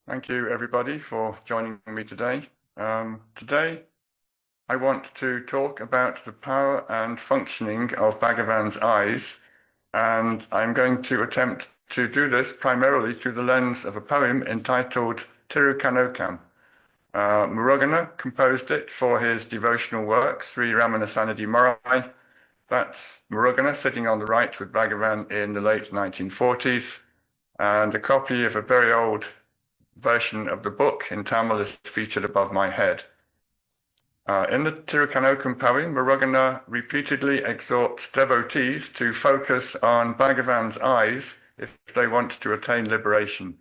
Thank you, everybody, for joining me today. Today, I want to talk about the power and functioning of Bhagavan's eyes, and I'm going to attempt to do this primarily through the lens of a poem entitled Tirukkanokkam. Muruganar composed it for his devotional work, Sri Ramana Maharshi. That's Muruganar sitting on the right with Bhagavan in the late 1940s, and a copy of a very old version of the book in Tamil is featured above my head. In the Tirukkanokkam poem, Muruganar repeatedly exhorts devotees to focus on Bhagavan's eyes if they want to attain liberation.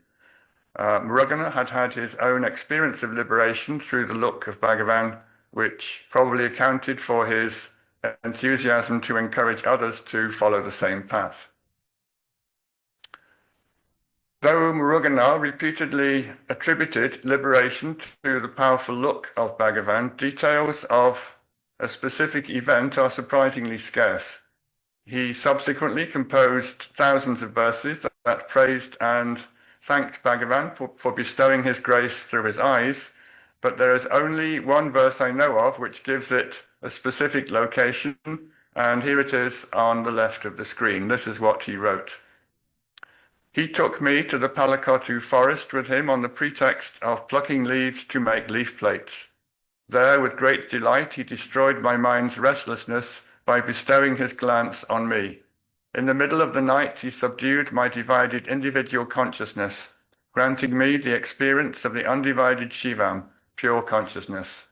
Muruganar had had his own experience of liberation through the look of Bhagavan, which probably accounted for his enthusiasm to encourage others to follow the same path. Though Muruganar repeatedly attributed liberation to the powerful look of Bhagavan, details of a specific event are surprisingly scarce. He subsequently composed thousands of verses that praised and thanked Bhagavan for bestowing his grace through his eyes, but there is only one verse I know of which gives it a specific location, and here it is on the left of the screen. This is what he wrote. He took me to the Palakottu forest with him on the pretext of plucking leaves to make leaf plates. There, with great delight, he destroyed my mind's restlessness by bestowing his glance on me. In the middle of the night, he subdued my divided individual consciousness, granting me the experience of the undivided Shivam, pure consciousness.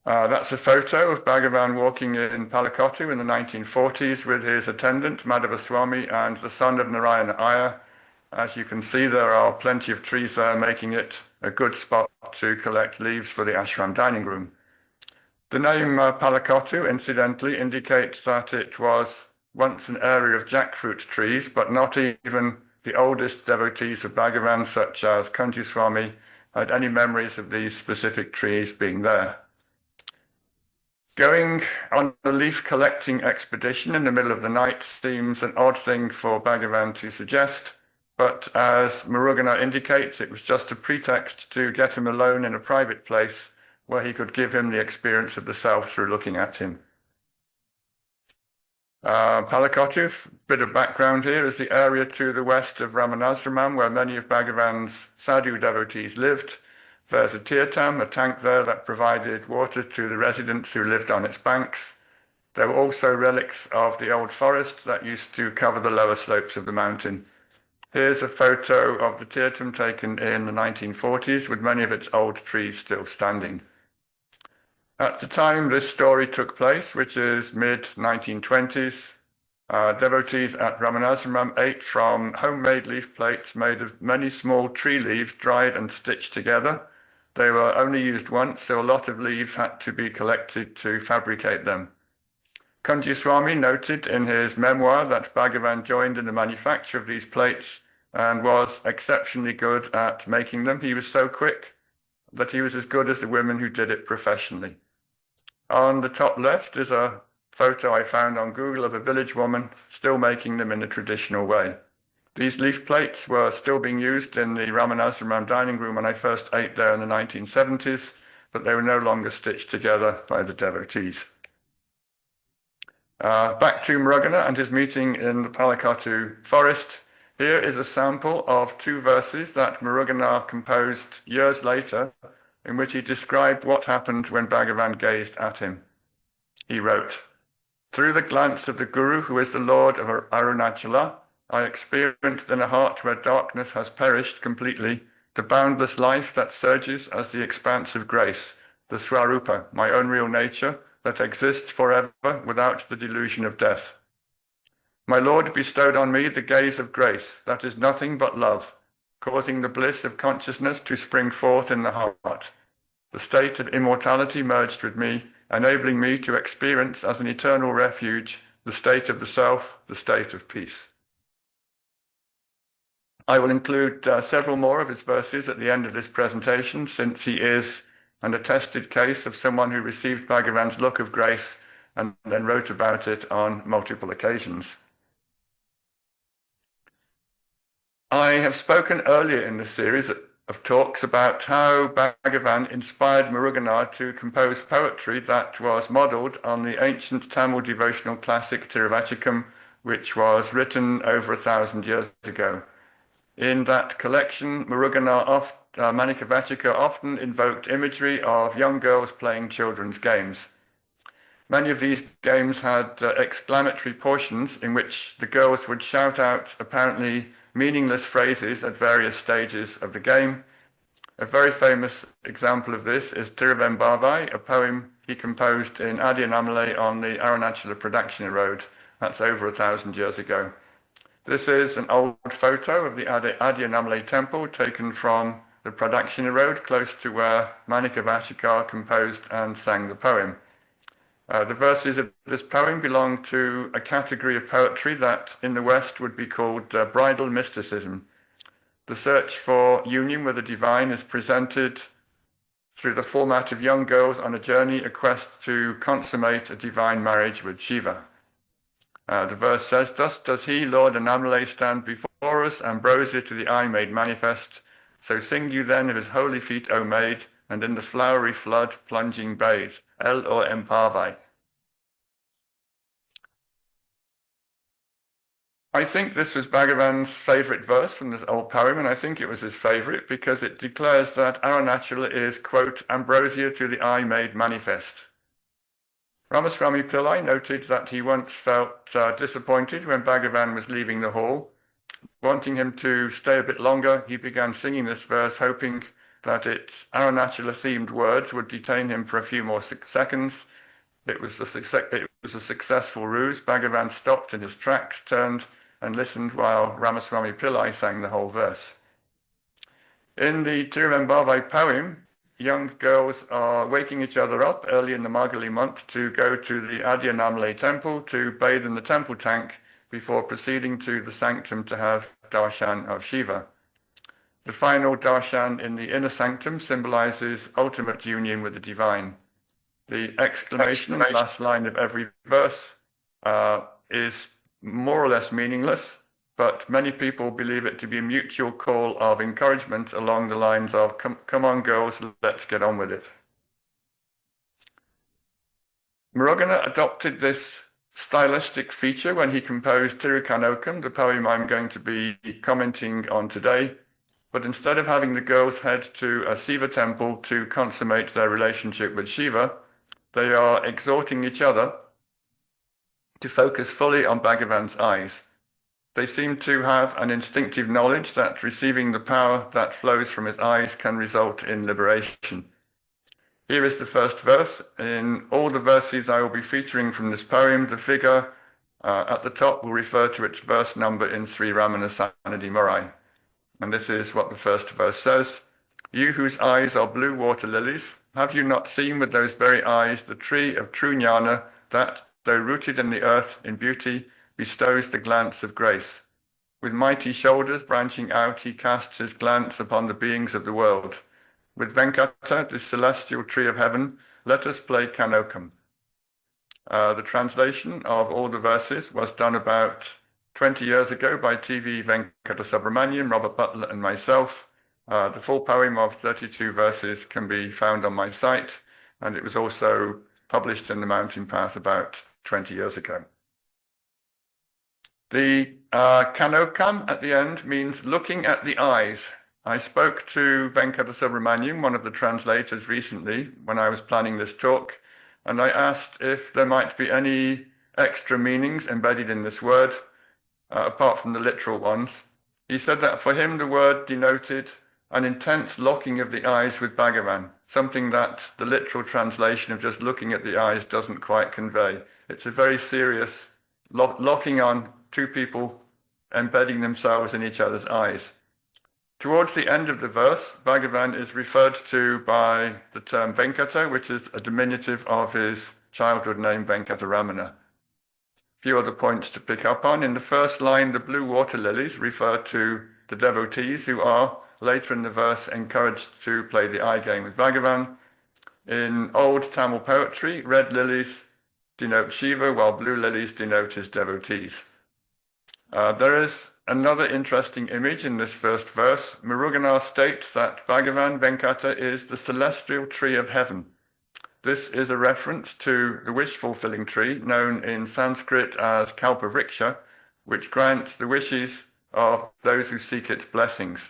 That's a photo of Bhagavan walking in Palakottu in the 1940s with his attendant, Madhava Swami, and the son of Narayana Iyer. As you can see, there are plenty of trees there, making it a good spot to collect leaves for the ashram dining room. The name Palakottu, incidentally, indicates that it was once an area of jackfruit trees, but not even the oldest devotees of Bhagavan, such as Kanji Swami, had any memories of these specific trees being there. Going on a leaf collecting expedition in the middle of the night seems an odd thing for Bhagavan to suggest, but as Muruganar indicates, it was just a pretext to get him alone in a private place where he could give him the experience of the self through looking at him. Palakottu, bit of background here, is the area to the west of Ramanasramam where many of Bhagavan's sadhu devotees lived. There's a tirtham, a tank there that provided water to the residents who lived on its banks. There were also relics of the old forest that used to cover the lower slopes of the mountain. Here's a photo of the tirtham taken in the 1940s with many of its old trees still standing. At the time this story took place, which is mid-1920s, devotees at Ramanasramam ate from homemade leaf plates made of many small tree leaves dried and stitched together. They were only used once, so a lot of leaves had to be collected to fabricate them. Kanji Swami noted in his memoir that Bhagavan joined in the manufacture of these plates and was exceptionally good at making them. He was so quick that he was as good as the women who did it professionally. On the top left is a photo I found on Google of a village woman still making them in the traditional way. These leaf plates were still being used in the Ramanasramam dining room when I first ate there in the 1970s, but they were no longer stitched together by the devotees. Back to Muruganar and his meeting in the Palakottu forest. Here is a sample of two verses that Muruganar composed years later, in which he described what happened when Bhagavan gazed at him. He wrote, "Through the glance of the Guru, who is the Lord of Arunachala, I experienced in a heart where darkness has perished completely, the boundless life that surges as the expanse of grace, the Swarupa, my own real nature, that exists forever without the delusion of death. My Lord bestowed on me the gaze of grace, that is nothing but love, causing the bliss of consciousness to spring forth in the heart. The state of immortality merged with me, enabling me to experience as an eternal refuge the state of the self, the state of peace." I will include several more of his verses at the end of this presentation, since he is an attested case of someone who received Bhagavan's look of grace and then wrote about it on multiple occasions. I have spoken earlier in the series of talks about how Bhagavan inspired Muruganar to compose poetry that was modelled on the ancient Tamil devotional classic Tirukkanokkam, which was written over 1,000 years ago. In that collection, Manikavachika often invoked imagery of young girls playing children's games. Many of these games had exclamatory portions in which the girls would shout out apparently meaningless phrases at various stages of the game. A very famous example of this is Tiruvembavai, a poem he composed in Adiyanamale on the Arunachala Pradakshina Road. That's over 1,000 years ago. This is an old photo of the Adiyanamale temple taken from the Pradakshina Road, close to where Manikavachika composed and sang the poem. The verses of this poem belong to a category of poetry that in the West would be called bridal mysticism. The search for union with the divine is presented through the format of young girls on a journey, a quest to consummate a divine marriage with Shiva. The verse says, "Thus does he, Lord Anamale, stand before us, ambrosia to the eye made manifest. So sing you then of his holy feet, O maid, and in the flowery flood plunging bathe. El or Empavai." I think this was Bhagavan's favourite verse from this old poem, and I think it was his favourite because it declares that Arunachala is, quote, ambrosia to the eye made manifest. Ramaswamy Pillai noted that he once felt disappointed when Bhagavan was leaving the hall. Wanting him to stay a bit longer, he began singing this verse, hoping that its Arunachala-themed words would detain him for a few more seconds. It was a successful ruse. Bhagavan stopped in his tracks, turned and listened while Ramaswamy Pillai sang the whole verse. In the Tiruvembavai poem, young girls are waking each other up early in the Margali month to go to the Adiyanamale temple to bathe in the temple tank before proceeding to the sanctum to have darshan of Shiva. The final darshan in the inner sanctum symbolizes ultimate union with the divine. The exclamation in the last line of every verse is more or less meaningless, but many people believe it to be a mutual call of encouragement along the lines of, come on girls, let's get on with it. Muruganar adopted this stylistic feature when he composed Tirukkanokkam, the poem I'm going to be commenting on today, but instead of having the girls head to a Shiva temple to consummate their relationship with Shiva, they are exhorting each other to focus fully on Bhagavan's eyes. They seem to have an instinctive knowledge that receiving the power that flows from his eyes can result in liberation. Here is the first verse. In all the verses I will be featuring from this poem, the figure at the top will refer to its verse number in Sri Ramana Sanadi Morai. And this is what the first verse says. You whose eyes are blue water lilies, have you not seen with those very eyes the tree of true jnana that, though rooted in the earth in beauty, bestows the glance of grace? With mighty shoulders branching out, he casts his glance upon the beings of the world. With Venkata, the celestial tree of heaven, let us play Kanokam. The translation of all the verses was done about 20 years ago by TV Venkata Subramaniam, Robert Butler, and myself. The full poem of 32 verses can be found on my site, and it was also published in the Mountain Path about 20 years ago. The Kanokam at the end means looking at the eyes. I spoke to Venkata Subramaniam, one of the translators, recently when I was planning this talk, and I asked if there might be any extra meanings embedded in this word, apart from the literal ones. He said that for him the word denoted an intense locking of the eyes with Bhagavan, something that the literal translation of just looking at the eyes doesn't quite convey. It's a very serious locking on, two people embedding themselves in each other's eyes. Towards the end of the verse, Bhagavan is referred to by the term Venkata, which is a diminutive of his childhood name Venkataramana. A few other points to pick up on. In the first line, the blue water lilies refer to the devotees who are, later in the verse, encouraged to play the eye game with Bhagavan. In old Tamil poetry, red lilies denote Shiva, while blue lilies denote his devotees. There is another interesting image in this first verse. Muruganar states that Bhagavan Venkata is the celestial tree of heaven. This is a reference to the wish-fulfilling tree, known in Sanskrit as kalpavriksha, which grants the wishes of those who seek its blessings.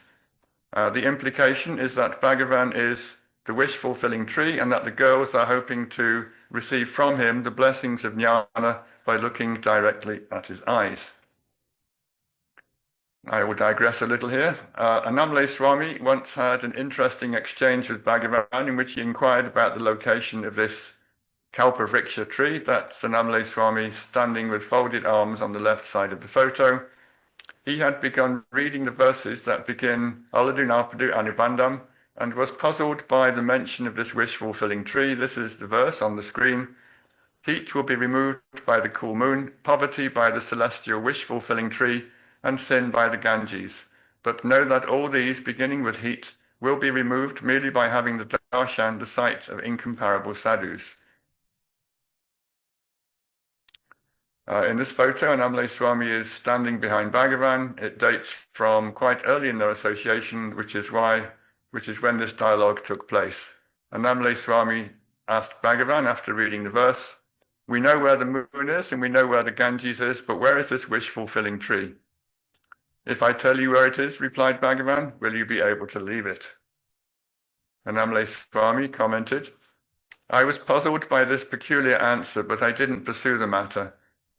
The implication is that Bhagavan is the wish-fulfilling tree and that the girls are hoping to receive from him the blessings of jnana by looking directly at his eyes. I will digress a little here. Annamalai Swami once had an interesting exchange with Bhagavan in which he inquired about the location of this kalpavriksha tree. That's Annamalai Swami standing with folded arms on the left side of the photo. He had begun reading the verses that begin Aladunapadu Anubandham and was puzzled by the mention of this wish-fulfilling tree. This is the verse on the screen. Heat will be removed by the cool moon, poverty by the celestial wish-fulfilling tree, and sin by the Ganges. But know that all these, beginning with heat, will be removed merely by having the darshan, the sight of incomparable sadhus. In this photo, Annamalai Swami is standing behind Bhagavan. It dates from quite early in their association, which is when this dialogue took place. Annamalai Swami asked Bhagavan after reading the verse, "We know where the moon is and we know where the Ganges is, but where is this wish-fulfilling tree?" "If I tell you where it is," replied Bhagavan, "will you be able to leave it?" Annamalai Swami commented, "I was puzzled by this peculiar answer, but I didn't pursue the matter.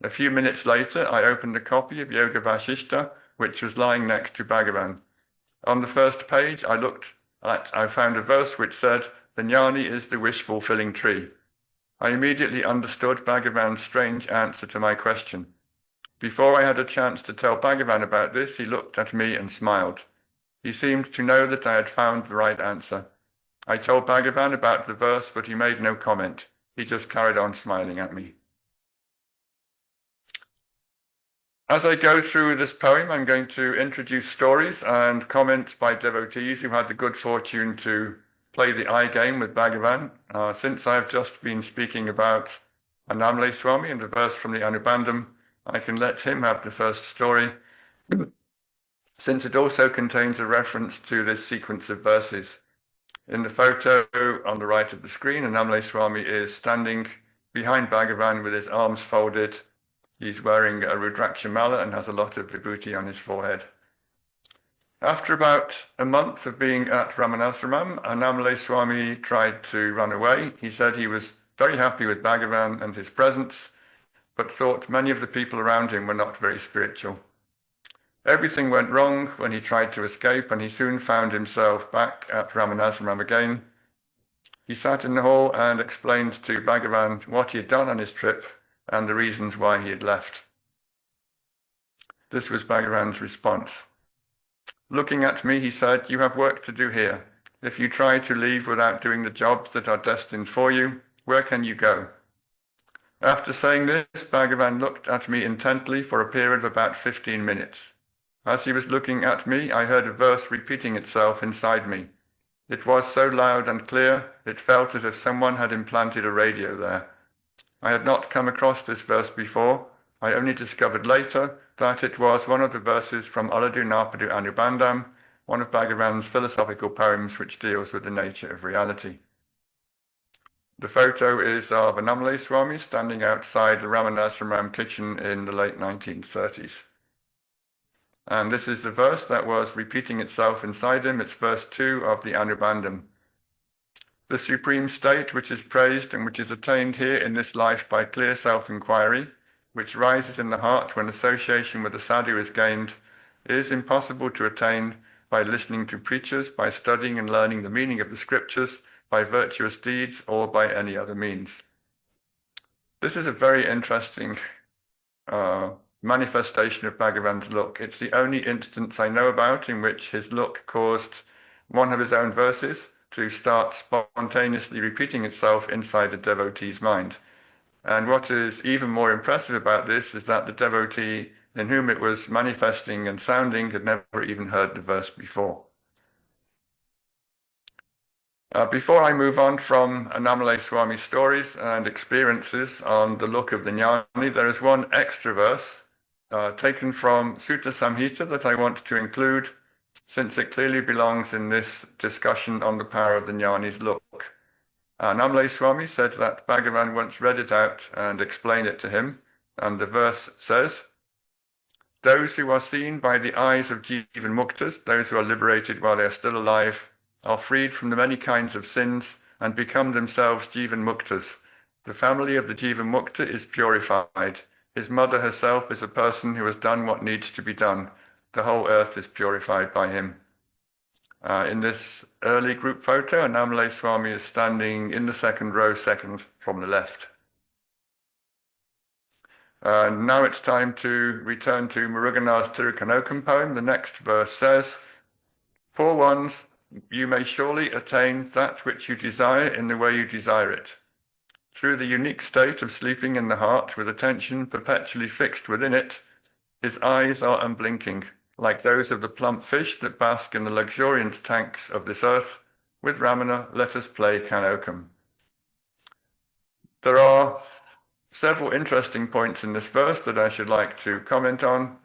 A few minutes later, I opened a copy of Yoga Vasishta, which was lying next to Bhagavan. On the first page, I found a verse which said, 'The jnani is the wish-fulfilling tree.' I immediately understood Bhagavan's strange answer to my question. Before I had a chance to tell Bhagavan about this, he looked at me and smiled. He seemed to know that I had found the right answer. I told Bhagavan about the verse, but he made no comment. He just carried on smiling at me." As I go through this poem, I'm going to introduce stories and comments by devotees who had the good fortune to play the eye game with Bhagavan. Since I've just been speaking about Annamalai Swami and the verse from the Anubandham, I can let him have the first story, since it also contains a reference to this sequence of verses. In the photo on the right of the screen, Annamalai Swami is standing behind Bhagavan with his arms folded. He's wearing a Rudraksha mala and has a lot of vibhuti on his forehead. After about a month of being at Ramanashramam, Annamalai Swami tried to run away. He said he was very happy with Bhagavan and his presence, but thought many of the people around him were not very spiritual. Everything went wrong when he tried to escape, and he soon found himself back at Ramanashram again. He sat in the hall and explained to Bhagavan what he had done on his trip and the reasons why he had left. This was Bhagavan's response. "Looking at me, he said, 'You have work to do here. If you try to leave without doing the jobs that are destined for you, where can you go?' After saying this, Bhagavan looked at me intently for a period of about 15 minutes. As he was looking at me, I heard a verse repeating itself inside me. It was so loud and clear, it felt as if someone had implanted a radio there. I had not come across this verse before. I only discovered later that it was one of the verses from Aladunapadu Anubandham, one of Bhagavan's philosophical poems which deals with the nature of reality." The photo is of Annamalai Swami standing outside the Ramanashram kitchen in the late 1930s. And this is the verse that was repeating itself inside him. It's verse 2 of the Anubandham. "The supreme state which is praised and which is attained here in this life by clear self-inquiry, which rises in the heart when association with the sadhu is gained, is impossible to attain by listening to preachers, by studying and learning the meaning of the scriptures, by virtuous deeds, or by any other means." This is a very interesting manifestation of Bhagavan's look. It's the only instance I know about in which his look caused one of his own verses to start spontaneously repeating itself inside the devotee's mind. And what is even more impressive about this is that the devotee in whom it was manifesting and sounding had never even heard the verse before. Before I move on from Annamalai Swami's stories and experiences on the look of the jnani, there is one extra verse taken from Sutta Samhita that I want to include, since it clearly belongs in this discussion on the power of the jnani's look. Namlay Swami said that Bhagavan once read it out and explained it to him, and the verse says, "Those who are seen by the eyes of Jivan Muktas, those who are liberated while they are still alive, are freed from the many kinds of sins and become themselves Jivan Muktas. The family of the Jivan Mukta is purified. His mother herself is a person who has done what needs to be done. The whole earth is purified by him." In this early group photo, Namlay Swami is standing in the second row, second from the left. Now it's time to return to Muruganar's Tirukkanokkam poem. The next verse says, "Poor ones, you may surely attain that which you desire in the way you desire it. Through the unique state of sleeping in the heart with attention perpetually fixed within it, his eyes are unblinking, like those of the plump fish that bask in the luxuriant tanks of this earth. With Ramana, let us play Kanokam." There are several interesting points in this verse that I should like to comment on.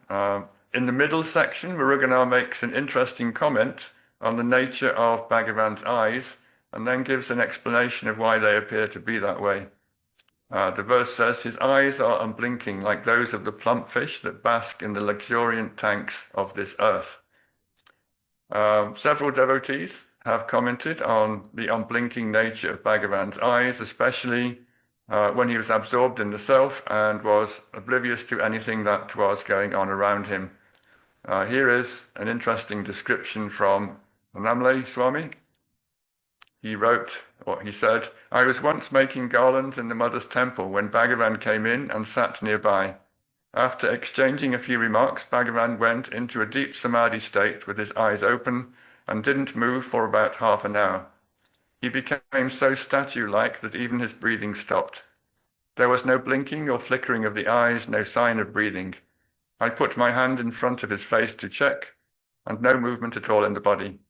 In the middle section, Muruganar makes an interesting comment on the nature of Bhagavan's eyes, and then gives an explanation of why they appear to be that way. The verse says, "His eyes are unblinking, like those of the plump fish that bask in the luxuriant tanks of this earth." Several devotees have commented on the unblinking nature of Bhagavan's eyes, especially when he was absorbed in the self and was oblivious to anything that was going on around him. Here is an interesting description from Namlay Swami. He said, "I was once making garlands in the mother's temple when Bhagavan came in and sat nearby. After exchanging a few remarks, Bhagavan went into a deep samadhi state with his eyes open and didn't move for about half an hour. He became so statue-like that even his breathing stopped. There was no blinking or flickering of the eyes, no sign of breathing. I put my hand in front of his face to check, and no movement at all in the body.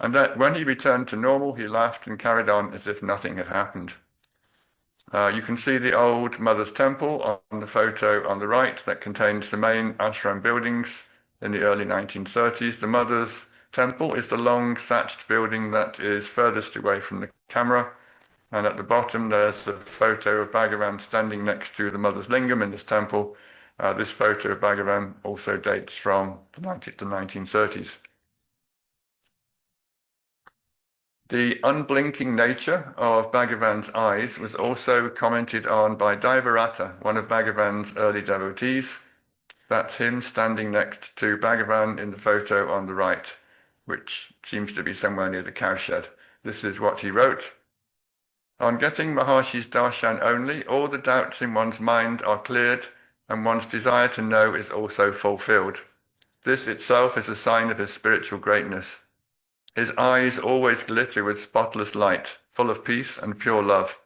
And that when he returned to normal, he laughed and carried on as if nothing had happened." You can see the old Mother's Temple on the photo on the right that contains the main ashram buildings in the early 1930s. The Mother's Temple is the long thatched building that is furthest away from the camera, and at the bottom there's a photo of Bhagavan standing next to the Mother's Lingam in this temple. This photo of Bhagavan also dates from the 1930s. The unblinking nature of Bhagavan's eyes was also commented on by Daivarata, one of Bhagavan's early devotees. That's him standing next to Bhagavan in the photo on the right, which seems to be somewhere near the cowshed. This is what he wrote. "On getting Maharshi's darshan only, all the doubts in one's mind are cleared, and one's desire to know is also fulfilled. This itself is a sign of his spiritual greatness. His eyes always glitter with spotless light, full of peace and pure love.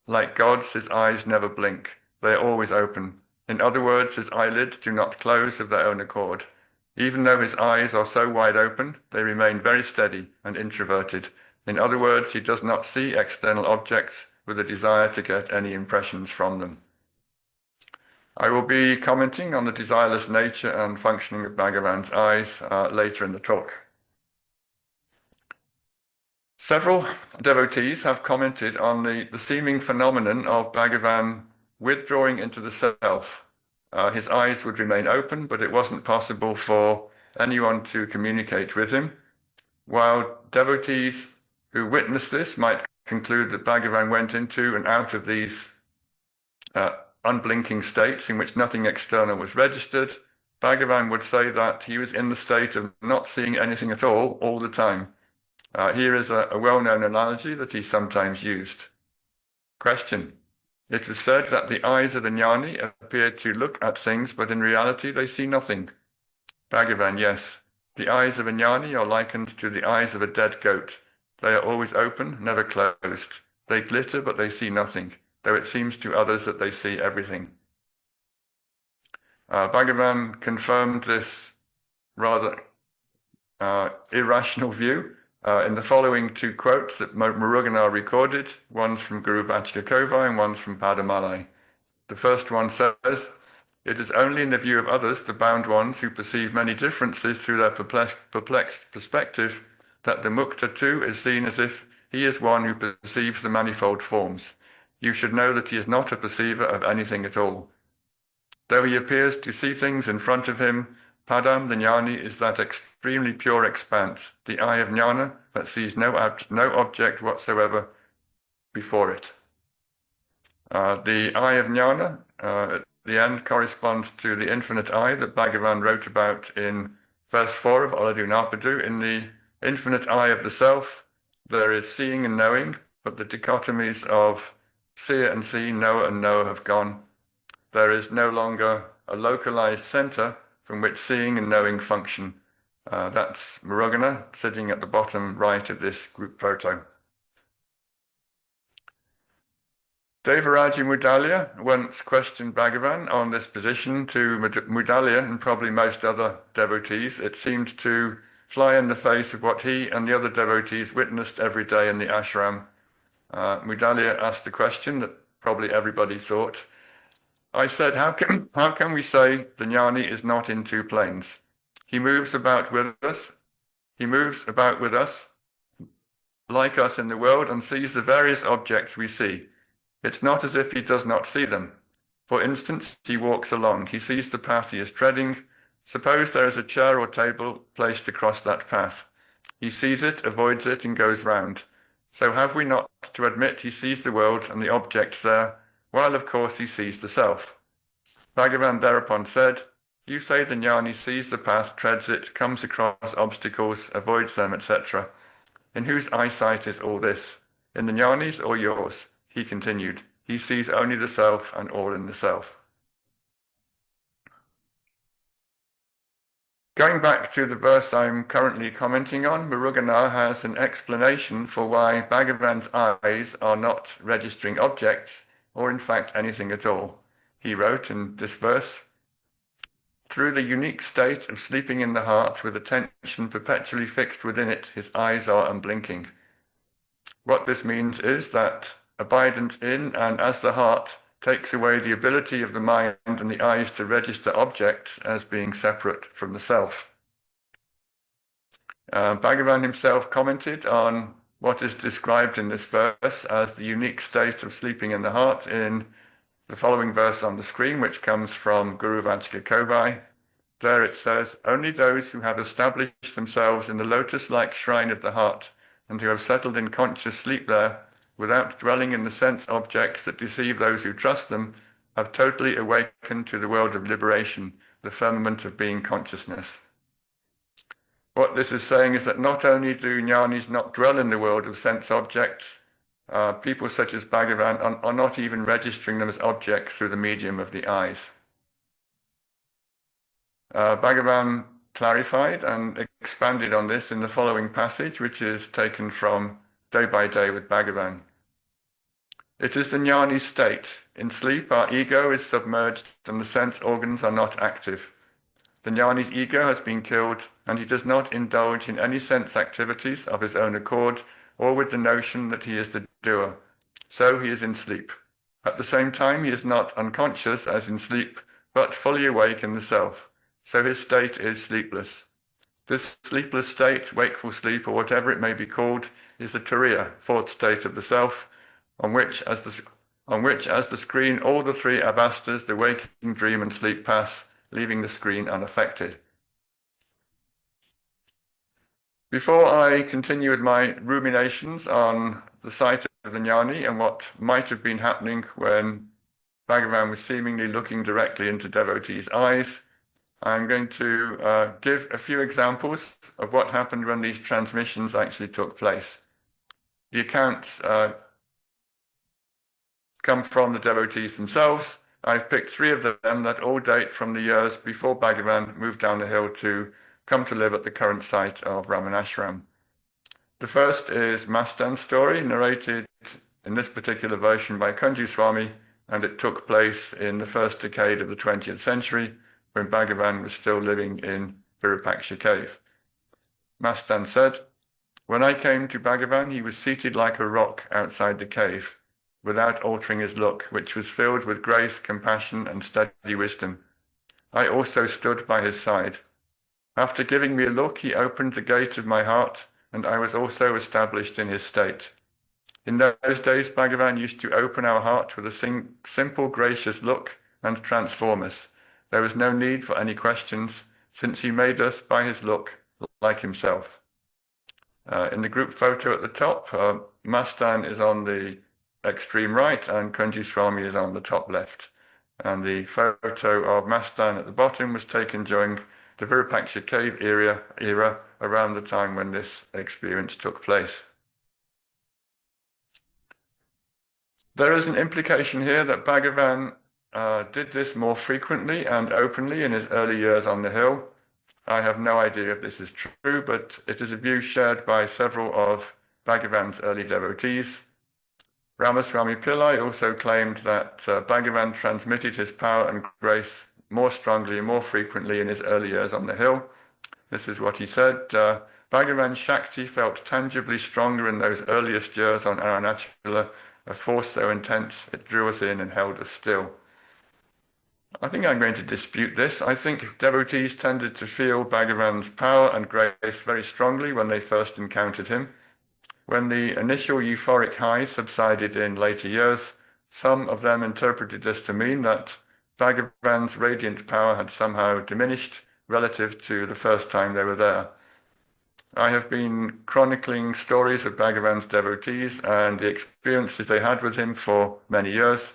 Like God's, his eyes never blink. They are always open. In other words, his eyelids do not close of their own accord. Even though his eyes are so wide open, they remain very steady and introverted. In other words, he does not see external objects with a desire to get any impressions from them." I will be commenting on the desireless nature and functioning of Bhagavan's eyes later in the talk. Several devotees have commented on the seeming phenomenon of Bhagavan withdrawing into the self. His eyes would remain open, but it wasn't possible for anyone to communicate with him. While devotees who witnessed this might conclude that Bhagavan went into and out of these unblinking states in which nothing external was registered, Bhagavan would say that he was in the state of not seeing anything at all the time. Here is a well-known analogy that he sometimes used. Question. It is said that the eyes of the jnani appear to look at things, but in reality they see nothing. Bhagavan, yes. The eyes of a jnani are likened to the eyes of a dead goat. They are always open, never closed. They glitter, but they see nothing, though it seems to others that they see everything. Bhagavan confirmed this rather irrational view in the following two quotes that Muruganar recorded. One's from Guru Bhatchika Kovai and one's from Padamalai. The first one says, It is only in the view of others, the bound ones who perceive many differences through their perplexed perspective, that the mukta too is seen as if he is one who perceives the manifold forms. You should know that he is not a perceiver of anything at all. Though he appears to see things in front of him, Padam, the jnani, is that extremely pure expanse, the eye of jnana that sees no object whatsoever before it. The eye of jnana at the end corresponds to the infinite eye that Bhagavan wrote about in verse 4 of Oladu Narpadu. In the infinite eye of the self, there is seeing and knowing, but the dichotomies of seer and seen, knower and knower have gone. There is no longer a localized center from which seeing and knowing function. That's Muruganar sitting at the bottom right of this group photo. Devaraja Mudalya once questioned Bhagavan on this position. To Mudalya and probably most other devotees, it seemed to fly in the face of what he and the other devotees witnessed every day in the ashram. Mudalya asked the question that probably everybody thought. I said, how can we say the jnani is not in two planes? He moves about with us. He moves about with us, like us in the world, and sees the various objects we see. It's not as if he does not see them. For instance, he walks along. He sees the path he is treading. Suppose there is a chair or table placed across that path. He sees it, avoids it, and goes round. So have we not to admit he sees the world and the objects there, while of course he sees the self? Bhagavan thereupon said, you say the jnani sees the path, treads it, comes across obstacles, avoids them, etc. In whose eyesight is all this? In the jnani's or yours? He continued, he sees only the self and all in the self. Going back to the verse I'm currently commenting on, Muruganar has an explanation for why Bhagavan's eyes are not registering objects, or in fact anything at all. He wrote in this verse, through the unique state of sleeping in the heart with attention perpetually fixed within it, his eyes are unblinking. What this means is that abidance in and as the heart takes away the ability of the mind and the eyes to register objects as being separate from the self. Bhagavan himself commented on what is described in this verse as the unique state of sleeping in the heart in the following verse on the screen, which comes from Guru Vajka Kovai. There it says, only those who have established themselves in the lotus-like shrine of the heart and who have settled in conscious sleep there, without dwelling in the sense objects that deceive those who trust them, have totally awakened to the world of liberation, the firmament of being consciousness. What this is saying is that not only do jnanis not dwell in the world of sense objects, people such as Bhagavan are not even registering them as objects through the medium of the eyes. Bhagavan clarified and expanded on this in the following passage, which is taken from Day by Day with Bhagavan. It is the jnani state. In sleep, our ego is submerged and the sense organs are not active. The jnani's ego has been killed and he does not indulge in any sense activities of his own accord or with the notion that he is the doer. So he is in sleep. At the same time, he is not unconscious as in sleep, but fully awake in the self. So his state is sleepless. This sleepless state, wakeful sleep, or whatever it may be called, is the turiya, fourth state of the self, on which as the screen all the three avastas, the waking, dream and sleep, pass, leaving the screen unaffected. Before I continue with my ruminations on the sight of the jnani and what might have been happening when Bhagavan was seemingly looking directly into devotees' eyes, I'm going to give a few examples of what happened when these transmissions actually took place. The accounts come from the devotees themselves. I've picked 3 of them that all date from the years before Bhagavan moved down the hill to come to live at the current site of Ramanashram. The first is Mastan's story, narrated in this particular version by Kunju Swami, and it took place in the first decade of the 20th century, when Bhagavan was still living in Virupaksha cave. Mastan said, when I came to Bhagavan, he was seated like a rock outside the cave, without altering his look, which was filled with grace, compassion, and steady wisdom. I also stood by his side. After giving me a look, he opened the gate of my heart, and I was also established in his state. In those days, Bhagavan used to open our heart with a simple, gracious look and transform us. There was no need for any questions, since he made us, by his look, like himself. In the group photo at the top, Mastan is on the extreme right and Kunji Swami is on the top left. And the photo of Mastan at the bottom was taken during the Virupaksha cave era around the time when this experience took place. There is an implication here that Bhagavan did this more frequently and openly in his early years on the hill. I have no idea if this is true, but it is a view shared by several of Bhagavan's early devotees. Ramaswamy Pillai also claimed that Bhagavan transmitted his power and grace more strongly and more frequently in his early years on the hill. This is what he said. Bhagavan's Shakti felt tangibly stronger in those earliest years on Arunachala, a force so intense it drew us in and held us still. I think I'm going to dispute this. I think devotees tended to feel Bhagavan's power and grace very strongly when they first encountered him. When the initial euphoric high subsided in later years, some of them interpreted this to mean that Bhagavan's radiant power had somehow diminished relative to the first time they were there. I have been chronicling stories of Bhagavan's devotees and the experiences they had with him for many years.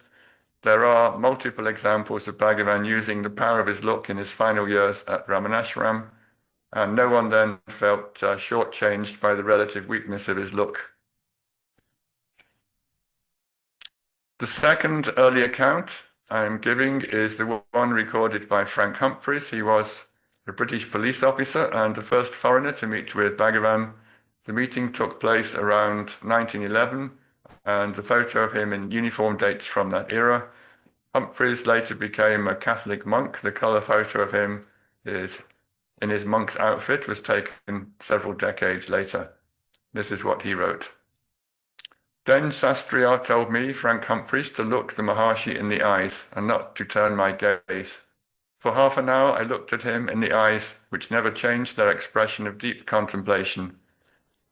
There are multiple examples of Bhagavan using the power of his look in his final years at Ramanashram, and no one then felt shortchanged by the relative weakness of his look. The second early account I am giving is the one recorded by Frank Humphreys. He was a British police officer and the first foreigner to meet with Bhagavan. The meeting took place around 1911, and the photo of him in uniform dates from that era. Humphreys later became a Catholic monk. The color photo of him is in his monk's outfit, was taken several decades later. This is what he wrote. Then Sastriya told me, Frank Humphreys, to look the Maharshi in the eyes and not to turn my gaze. For half an hour I looked at him in the eyes, which never changed their expression of deep contemplation.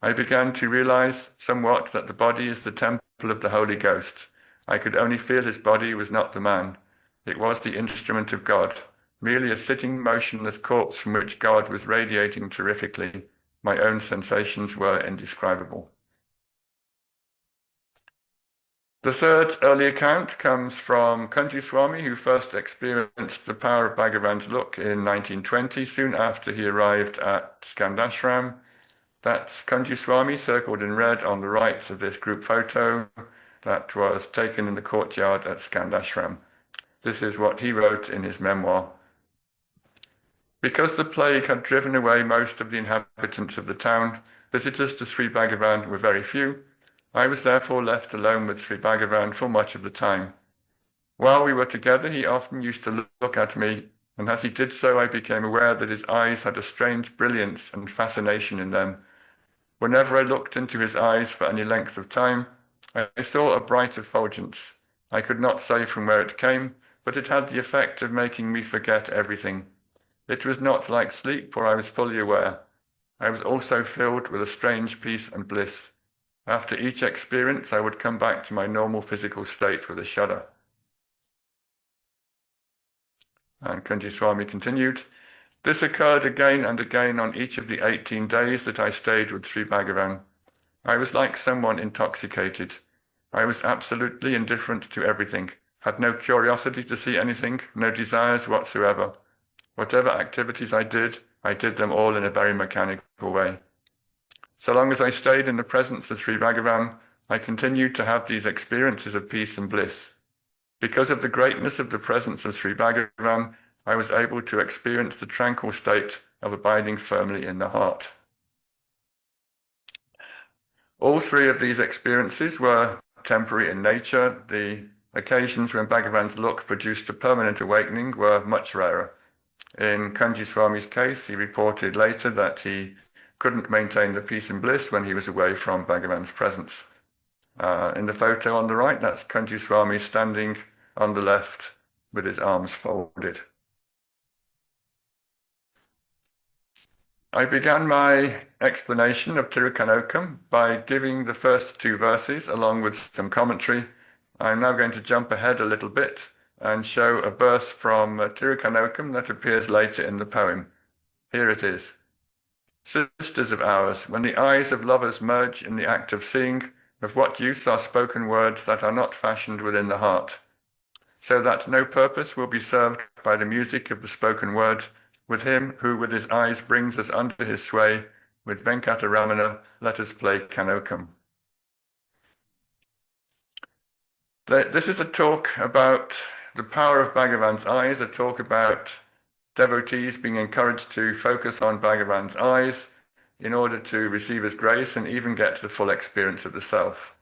I began to realize somewhat that the body is the temple of the Holy Ghost. I could only feel his body was not the man. It was the instrument of God, merely a sitting motionless corpse from which God was radiating terrifically. My own sensations were indescribable. The third early account comes from Kunji Swami, who first experienced the power of Bhagavan's look in 1920, soon after he arrived at Skandashram. That's Kunji Swami, circled in red on the right of this group photo, that was taken in the courtyard at Skandashram. This is what he wrote in his memoir. Because the plague had driven away most of the inhabitants of the town, visitors to Sri Bhagavan were very few. I was therefore left alone with Sri Bhagavan for much of the time. While we were together, he often used to look at me, and as he did so, I became aware that his eyes had a strange brilliance and fascination in them. Whenever I looked into his eyes for any length of time, I saw a bright effulgence. I could not say from where it came, but it had the effect of making me forget everything. It was not like sleep, for I was fully aware. I was also filled with a strange peace and bliss. After each experience, I would come back to my normal physical state with a shudder. And Kunji Swami continued, this occurred again and again on each of the 18 days that I stayed with Sri Bhagavan. I was like someone intoxicated. I was absolutely indifferent to everything, had no curiosity to see anything, no desires whatsoever. Whatever activities I did them all in a very mechanical way. So long as I stayed in the presence of Sri Bhagavan, I continued to have these experiences of peace and bliss. Because of the greatness of the presence of Sri Bhagavan, I was able to experience the tranquil state of abiding firmly in the heart. All three of these experiences were temporary in nature. The occasions when Bhagavan's look produced a permanent awakening were much rarer. In Kunji Swami's case, he reported later that he couldn't maintain the peace and bliss when he was away from Bhagavan's presence. In the photo on the right, that's Kunji Swami standing on the left with his arms folded. I began my explanation of Tirukkanokkam by giving the first two verses along with some commentary. I'm now going to jump ahead a little bit and show a verse from Tirukkanokkam that appears later in the poem. Here it is. Sisters of ours, when the eyes of lovers merge in the act of seeing, of what use are spoken words that are not fashioned within the heart? So that no purpose will be served by the music of the spoken word, with him who with his eyes brings us under his sway, with Venkataramana let us play Kanokam. This is a talk about the power of Bhagavan's eyes, a talk about devotees being encouraged to focus on Bhagavan's eyes in order to receive his grace and even get the full experience of the self.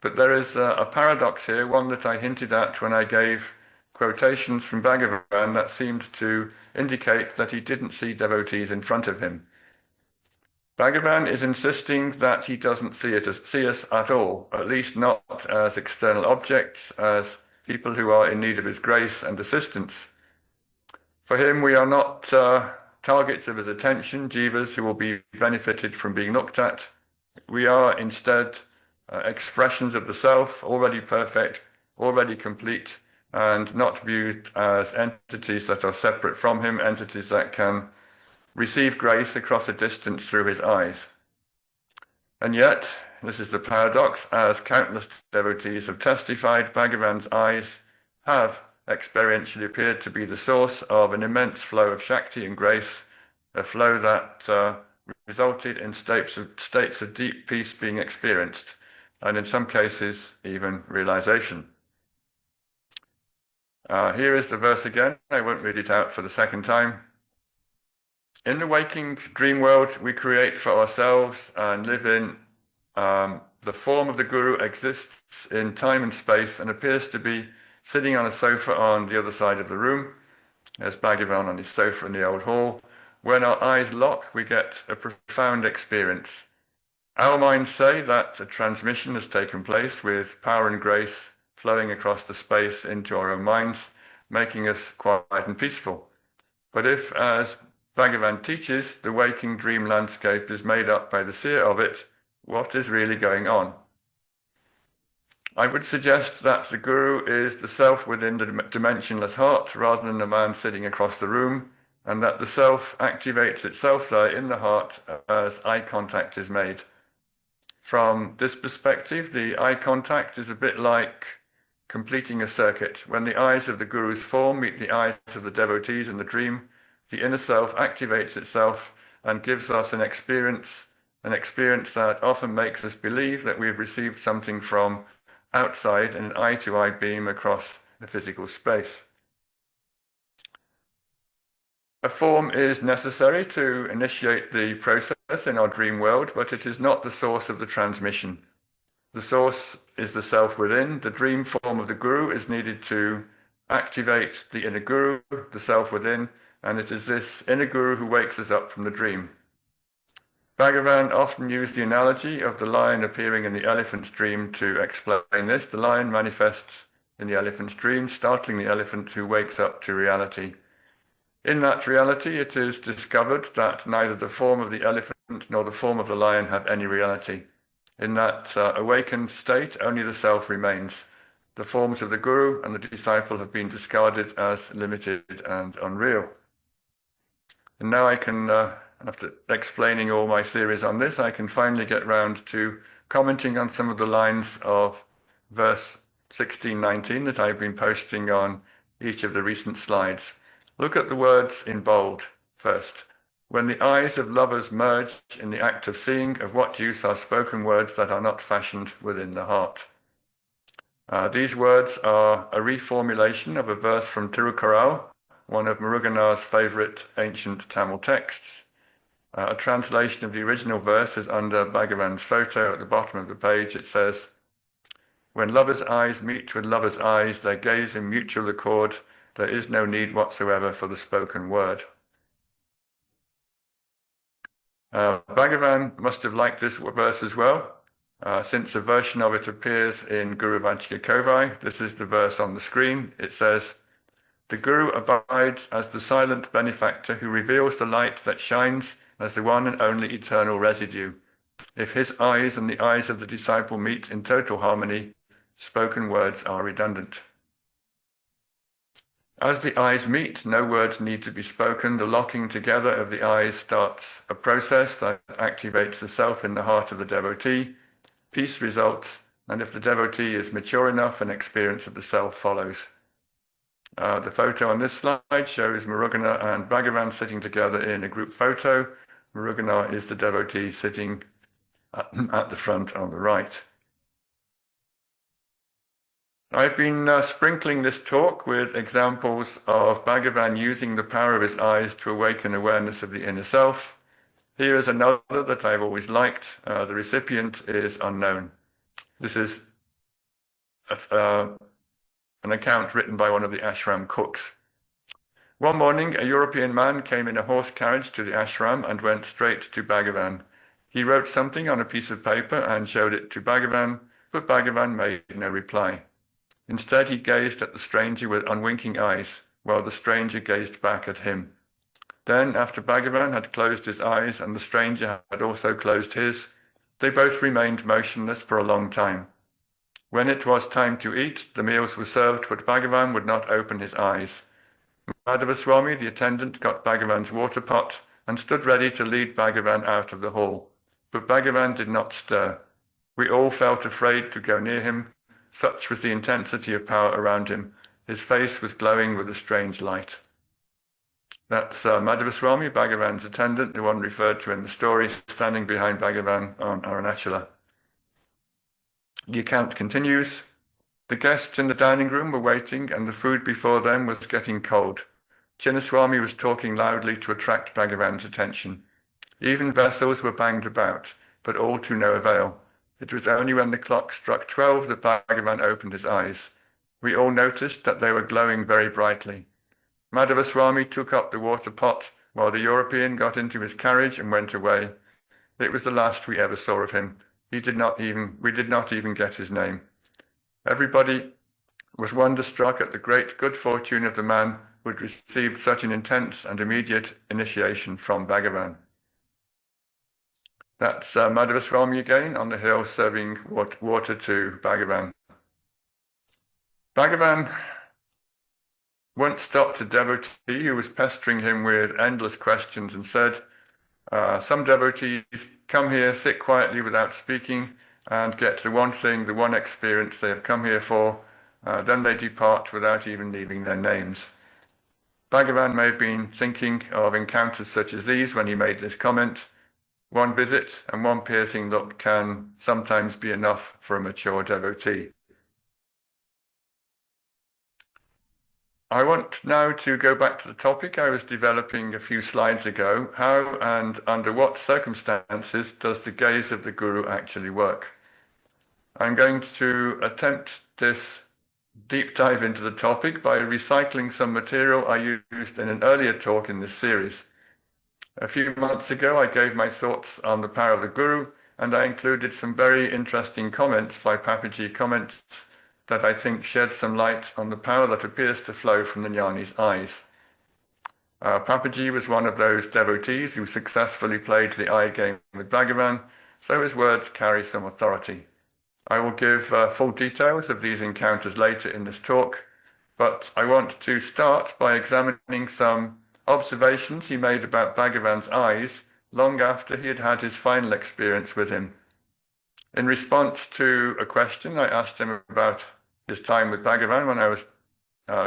But there is a paradox here, one that I hinted at when I gave quotations from Bhagavan that seemed to indicate that he didn't see devotees in front of him. Bhagavan is insisting that he doesn't see us at all, at least not as external objects, as people who are in need of his grace and assistance. For him, we are not targets of his attention, jivas who will be benefited from being looked at. We are instead expressions of the self, already perfect, already complete, and not viewed as entities that are separate from him, entities that can receive grace across a distance through his eyes. And yet, this is the paradox, as countless devotees have testified, Bhagavan's eyes have experientially appeared to be the source of an immense flow of Shakti and grace, a flow that resulted in states of deep peace being experienced, and in some cases, even realization. Here is the verse again. I won't read it out for the second time. In the waking dream world, we create for ourselves and live in. The form of the Guru exists in time and space and appears to be sitting on a sofa on the other side of the room. There's Bhagavan on his sofa in the old hall. When our eyes lock, we get a profound experience. Our minds say that a transmission has taken place with power and grace flowing across the space into our own minds, making us quiet and peaceful. But if, as Bhagavan teaches, the waking dream landscape is made up by the seer of it, what is really going on? I would suggest that the Guru is the self within the dimensionless heart rather than the man sitting across the room, and that the self activates itself there in the heart as eye contact is made. From this perspective, the eye contact is a bit like completing a circuit. When the eyes of the Guru's form meet the eyes of the devotees in the dream, the inner self activates itself and gives us an experience that often makes us believe that we've received something from outside in an eye-to-eye beam across the physical space. A form is necessary to initiate the process in our dream world, but it is not the source of the transmission. The source is the self within. The dream form of the Guru is needed to activate the inner Guru, the self within, and it is this inner Guru who wakes us up from the dream. Bhagavan often used the analogy of the lion appearing in the elephant's dream to explain this. The lion manifests in the elephant's dream, startling the elephant who wakes up to reality. In that reality, it is discovered that neither the form of the elephant nor the form of the lion have any reality. In that awakened state, only the self remains. The forms of the Guru and the disciple have been discarded as limited and unreal. And now I can, after explaining all my theories on this, I can finally get round to commenting on some of the lines of verse 16-19 that I've been posting on each of the recent slides. Look at the words in bold first. When the eyes of lovers merge in the act of seeing, of what use are spoken words that are not fashioned within the heart? These words are a reformulation of a verse from Tirukkanokkam, one of Muruganar's favorite ancient Tamil texts. A translation of the original verse is under Bhagavan's photo at the bottom of the page. It says, "When lovers' eyes meet with lovers' eyes, they gaze in mutual accord. There is no need whatsoever for the spoken word." Bhagavan must have liked this verse as well, since a version of it appears in Guru Vajika Kovai. This is the verse on the screen. It says, "The Guru abides as the silent benefactor who reveals the light that shines as the one and only eternal residue. If his eyes and the eyes of the disciple meet in total harmony, spoken words are redundant. As the eyes meet, no words need to be spoken. The locking together of the eyes starts a process that activates the self in the heart of the devotee. Peace results, and if the devotee is mature enough, an experience of the self follows. The photo on this slide shows Muruganar and Bhagavan sitting together in a group photo. Muruganar is the devotee sitting at the front on the right. I've been sprinkling this talk with examples of Bhagavan using the power of his eyes to awaken awareness of the inner self. Here is another that I've always liked. The recipient is unknown. This is an account written by one of the ashram cooks. One morning, a European man came in a horse carriage to the ashram and went straight to Bhagavan. He wrote something on a piece of paper and showed it to Bhagavan, but Bhagavan made no reply. Instead, he gazed at the stranger with unwinking eyes, while the stranger gazed back at him. Then, after Bhagavan had closed his eyes and the stranger had also closed his, they both remained motionless for a long time. When it was time to eat, the meals were served, but Bhagavan would not open his eyes. Madhava Swami, the attendant, got Bhagavan's water pot and stood ready to lead Bhagavan out of the hall. But Bhagavan did not stir. We all felt afraid to go near him. Such was the intensity of power around him. His face was glowing with a strange light. That's Madhava Swami, Bhagavan's attendant, the one referred to in the story, standing behind Bhagavan on Arunachala. The account continues. The guests in the dining room were waiting, and the food before them was getting cold. Chinnaswami was talking loudly to attract Bhagavan's attention. Even vessels were banged about, but all to no avail. It was only when the clock struck 12 that Bhagavan opened his eyes. We all noticed that they were glowing very brightly. Madhava Swami took up the water pot, while the European got into his carriage and went away. It was the last we ever saw of him. We did not even get his name. Everybody was wonderstruck at the great good fortune of the man who had received such an intense and immediate initiation from Bhagavan. That's Madhava Swami again on the hill serving water to Bhagavan. Bhagavan once stopped a devotee who was pestering him with endless questions and said, some devotees come here, sit quietly without speaking, and get the one thing, the one experience they have come here for. Then they depart without even leaving their names. Bhagavan may have been thinking of encounters such as these when he made this comment. One visit and one piercing look can sometimes be enough for a mature devotee. I want now to go back to the topic I was developing a few slides ago. How and under what circumstances does the gaze of the Guru actually work? I'm going to attempt this deep dive into the topic by recycling some material I used in an earlier talk in this series. A few months ago, I gave my thoughts on the power of the Guru, and I included some very interesting comments by Papaji comments that I think shed some light on the power that appears to flow from the Jnani's eyes. Papaji was one of those devotees who successfully played the eye game with Bhagavan, so his words carry some authority. I will give full details of these encounters later in this talk, but I want to start by examining some observations he made about Bhagavan's eyes long after he had had his final experience with him. In response to a question I asked him about his time with Bhagavan when I was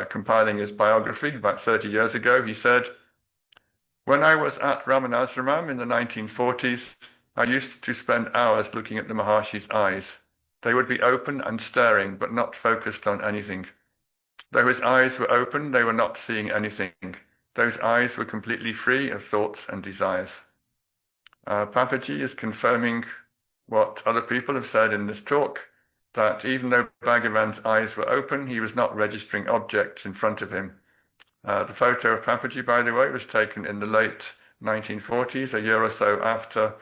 compiling his biography about 30 years ago, he said, "When I was at Ramanasramam in the 1940s, I used to spend hours looking at the Maharshi's eyes. They would be open and staring, but not focused on anything. Though his eyes were open, they were not seeing anything. Those eyes were completely free of thoughts and desires." Papaji is confirming what other people have said in this talk, that even though Bhagavan's eyes were open, he was not registering objects in front of him. The photo of Papaji, by the way, was taken in the late 1940s, a year or so after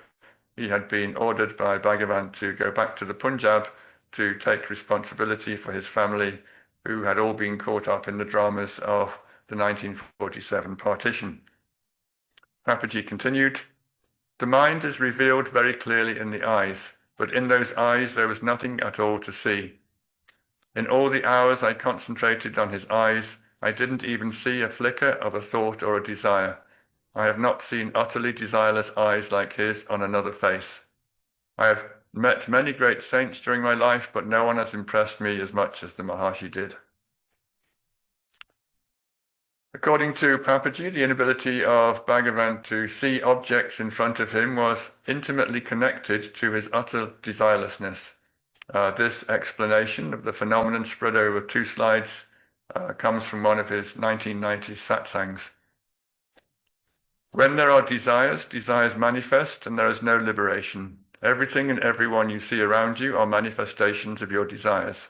he had been ordered by Bhagavan to go back to the Punjab to take responsibility for his family, who had all been caught up in the dramas of the 1947 partition. Papaji continued, The mind is revealed very clearly in the eyes, but in those eyes there was nothing at all to see. In all the hours I concentrated on his eyes, I didn't even see a flicker of a thought or a desire. I have not seen utterly desireless eyes like his on another face. I have met many great saints during my life, but no one has impressed me as much as the Maharshi did. According to Papaji, the inability of Bhagavan to see objects in front of him was intimately connected to his utter desirelessness. This explanation of the phenomenon spread over 2 slides comes from one of his 1990 satsangs. When there are desires, desires manifest and there is no liberation. Everything and everyone you see around you are manifestations of your desires.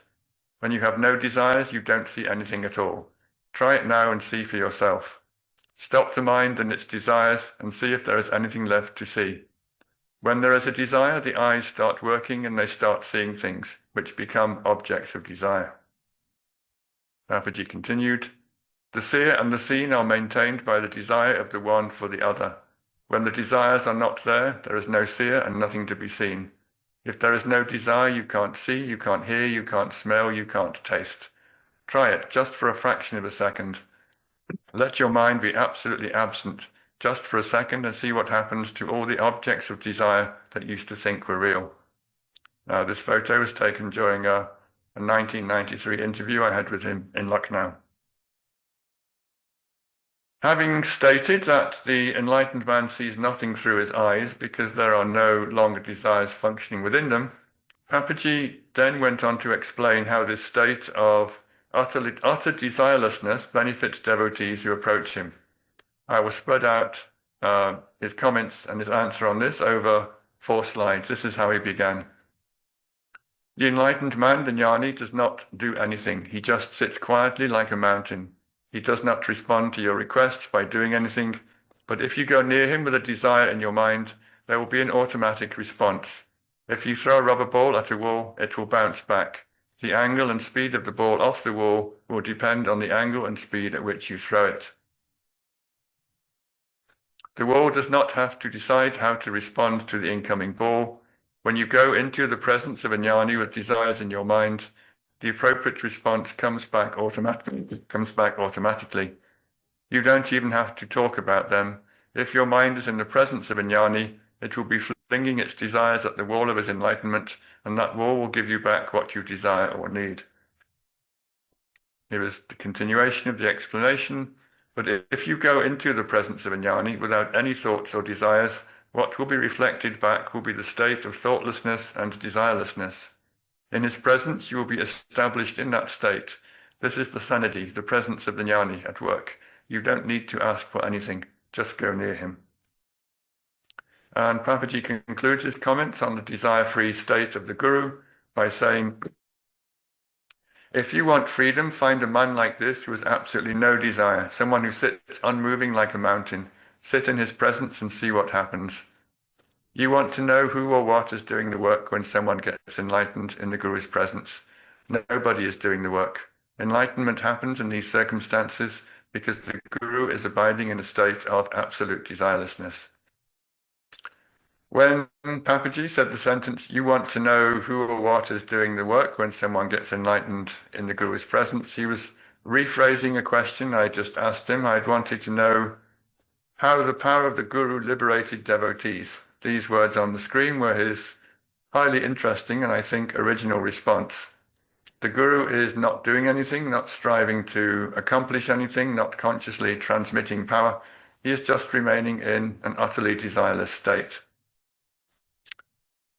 When you have no desires, you don't see anything at all. Try it now and see for yourself. Stop the mind and its desires and see if there is anything left to see. When there is a desire, the eyes start working and they start seeing things, which become objects of desire. Papaji continued, the seer and the seen are maintained by the desire of the one for the other. When the desires are not there, there is no seer and nothing to be seen. If there is no desire, you can't see, you can't hear, you can't smell, you can't taste. Try it, just for a fraction of a second. Let your mind be absolutely absent, just for a second, and see what happens to all the objects of desire that used to think were real. Now, this photo was taken during a 1993 interview I had with him in Lucknow. Having stated that the enlightened man sees nothing through his eyes because there are no longer desires functioning within them, Papaji then went on to explain how this state of utter desirelessness benefits devotees who approach him. I will spread out his comments and his answer on this over 4 slides. This is how he began. The enlightened man, the jnani, does not do anything. He just sits quietly like a mountain. He does not respond to your requests by doing anything, but if you go near him with a desire in your mind, there will be an automatic response. If you throw a rubber ball at a wall, it will bounce back. The angle and speed of the ball off the wall will depend on the angle and speed at which you throw it. The wall does not have to decide how to respond to the incoming ball. When you go into the presence of a jnani with desires in your mind, the appropriate response comes back automatically. You don't even have to talk about them. If your mind is in the presence of a jnani, it will be flinging its desires at the wall of his enlightenment, and that wall will give you back what you desire or need. Here is the continuation of the explanation. But if you go into the presence of a jnani without any thoughts or desires, what will be reflected back will be the state of thoughtlessness and desirelessness. In his presence, you will be established in that state. This is the sanidhi, the presence of the jnani at work. You don't need to ask for anything, just go near him. And Papaji concludes his comments on the desire-free state of the Guru by saying, if you want freedom, find a man like this who has absolutely no desire, someone who sits unmoving like a mountain. Sit in his presence and see what happens. You want to know who or what is doing the work when someone gets enlightened in the Guru's presence. Nobody is doing the work. Enlightenment happens in these circumstances because the Guru is abiding in a state of absolute desirelessness. When Papaji said the sentence, you want to know who or what is doing the work when someone gets enlightened in the Guru's presence, he was rephrasing a question I just asked him. I'd wanted to know how the power of the Guru liberated devotees. These words on the screen were his highly interesting and I think original response. The Guru is not doing anything, not striving to accomplish anything, not consciously transmitting power. He is just remaining in an utterly desireless state.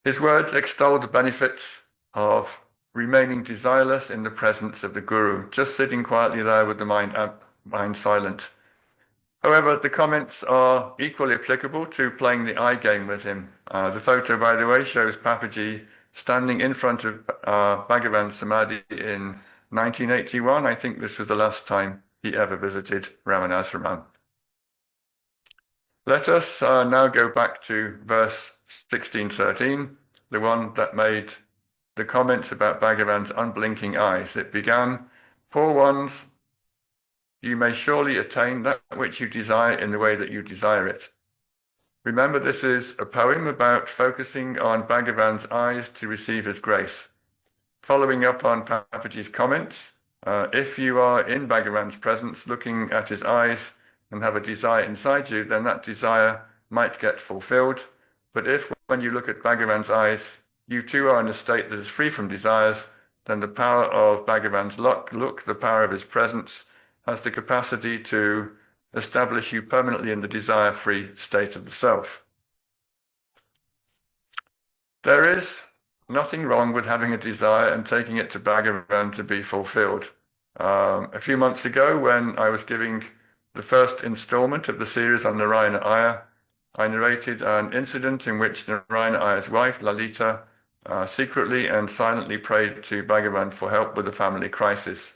His words extol the benefits of remaining desireless in the presence of the Guru, just sitting quietly there with the mind silent. However, the comments are equally applicable to playing the eye game with him. The photo, by the way, shows Papaji standing in front of Bhagavan Samadhi in 1981. I think this was the last time he ever visited Ramanashramam. Let us now go back to verse 1613, the one that made the comments about Bhagavan's unblinking eyes. It began, poor ones, you may surely attain that which you desire in the way that you desire it. Remember, this is a poem about focusing on Bhagavan's eyes to receive his grace. Following up on Papaji's comments, if you are in Bhagavan's presence looking at his eyes and have a desire inside you, then that desire might get fulfilled. But if when you look at Bhagavan's eyes, you too are in a state that is free from desires, then the power of Bhagavan's look, the power of his presence, has the capacity to establish you permanently in the desire-free state of the self. There is nothing wrong with having a desire and taking it to Bhagavan to be fulfilled. A few months ago, when I was giving the first installment of the series on Narayana Iyer, I narrated an incident in which Narayana Iyer's wife, Lalita, secretly and silently prayed to Bhagavan for help with a family crisis.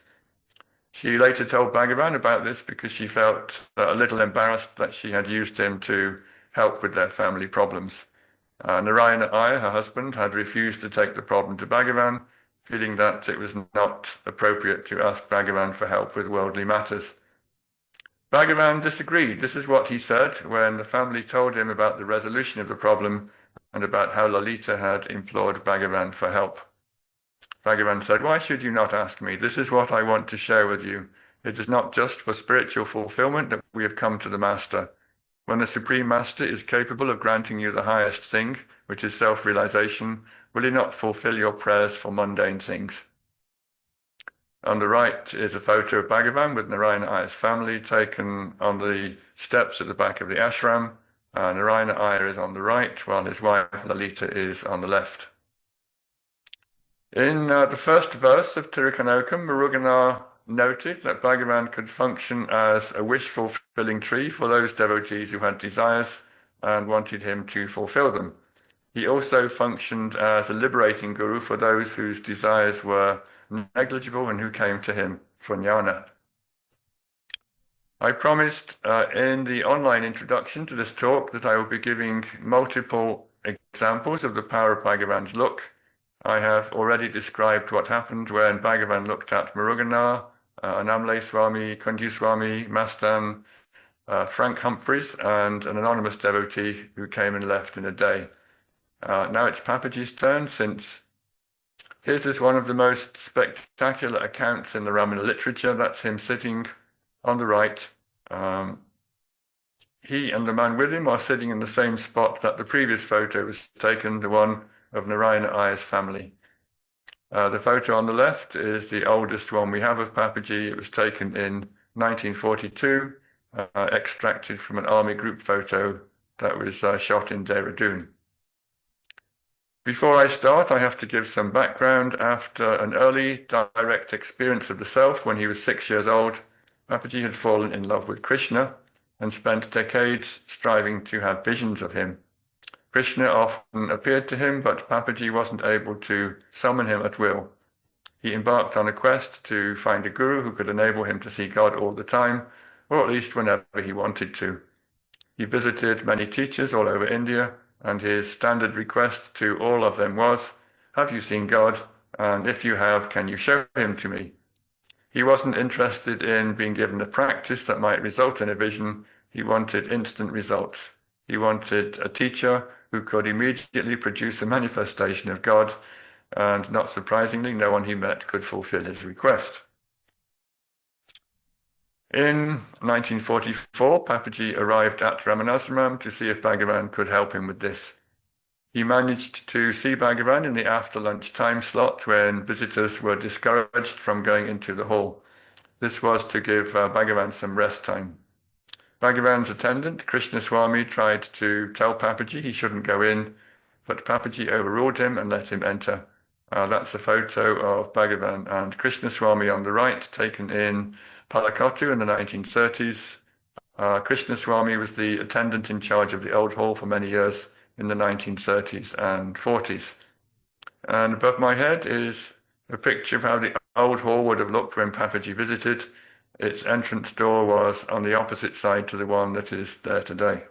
She later told Bhagavan about this because she felt a little embarrassed that she had used him to help with their family problems. Narayana Iyer, her husband, had refused to take the problem to Bhagavan, feeling that it was not appropriate to ask Bhagavan for help with worldly matters. Bhagavan disagreed. This is what he said when the family told him about the resolution of the problem and about how Lalita had implored Bhagavan for help. Bhagavan said, "Why should you not ask me? This is what I want to share with you. It is not just for spiritual fulfillment that we have come to the Master. When the Supreme Master is capable of granting you the highest thing, which is self-realization, will he not fulfill your prayers for mundane things?" On the right is a photo of Bhagavan with Narayana Iyer's family taken on the steps at the back of the ashram. Narayana Iyer is on the right, while his wife Lalita is on the left. In the first verse of Tirukkanokkam, Muruganar noted that Bhagavan could function as a wish-fulfilling tree for those devotees who had desires and wanted him to fulfill them. He also functioned as a liberating guru for those whose desires were negligible and who came to him for jnana. I promised in the online introduction to this talk that I will be giving multiple examples of the power of Bhagavan's look. I have already described what happened when Bhagavan looked at Muruganar, Anamle Swami, Kunju Swami, Mastan, Frank Humphreys, and an anonymous devotee who came and left in a day. Now it's Papaji's turn, since his is one of the most spectacular accounts in the Ramana literature. That's him sitting on the right. He and the man with him are sitting in the same spot that the previous photo was taken, the one of Narayana Iyer's family. The photo on the left is the oldest one we have of Papaji. It was taken in 1942, extracted from an army group photo that was shot in Dehradun. Before I start, I have to give some background. After an early direct experience of the self when he was 6 years old, Papaji had fallen in love with Krishna and spent decades striving to have visions of him. Krishna often appeared to him, but Papaji wasn't able to summon him at will. He embarked on a quest to find a guru who could enable him to see God all the time, or at least whenever he wanted to. He visited many teachers all over India, and his standard request to all of them was, "Have you seen God? And if you have, can you show him to me?" He wasn't interested in being given a practice that might result in a vision. He wanted instant results. He wanted a teacher who could immediately produce a manifestation of God, and not surprisingly, no one he met could fulfill his request. In 1944, Papaji arrived at Ramanashram to see if Bhagavan could help him with this. He managed to see Bhagavan in the after-lunch time slot when visitors were discouraged from going into the hall. This was to give Bhagavan some rest time. Bhagavan's attendant, Krishna Swami, tried to tell Papaji he shouldn't go in, but Papaji overruled him and let him enter. That's a photo of Bhagavan and Krishna Swami on the right, taken in Palakottu in the 1930s. Krishna Swami was the attendant in charge of the old hall for many years in the 1930s and 40s. And above my head is a picture of how the old hall would have looked when Papaji visited. Its entrance door was on the opposite side to the one that is there today.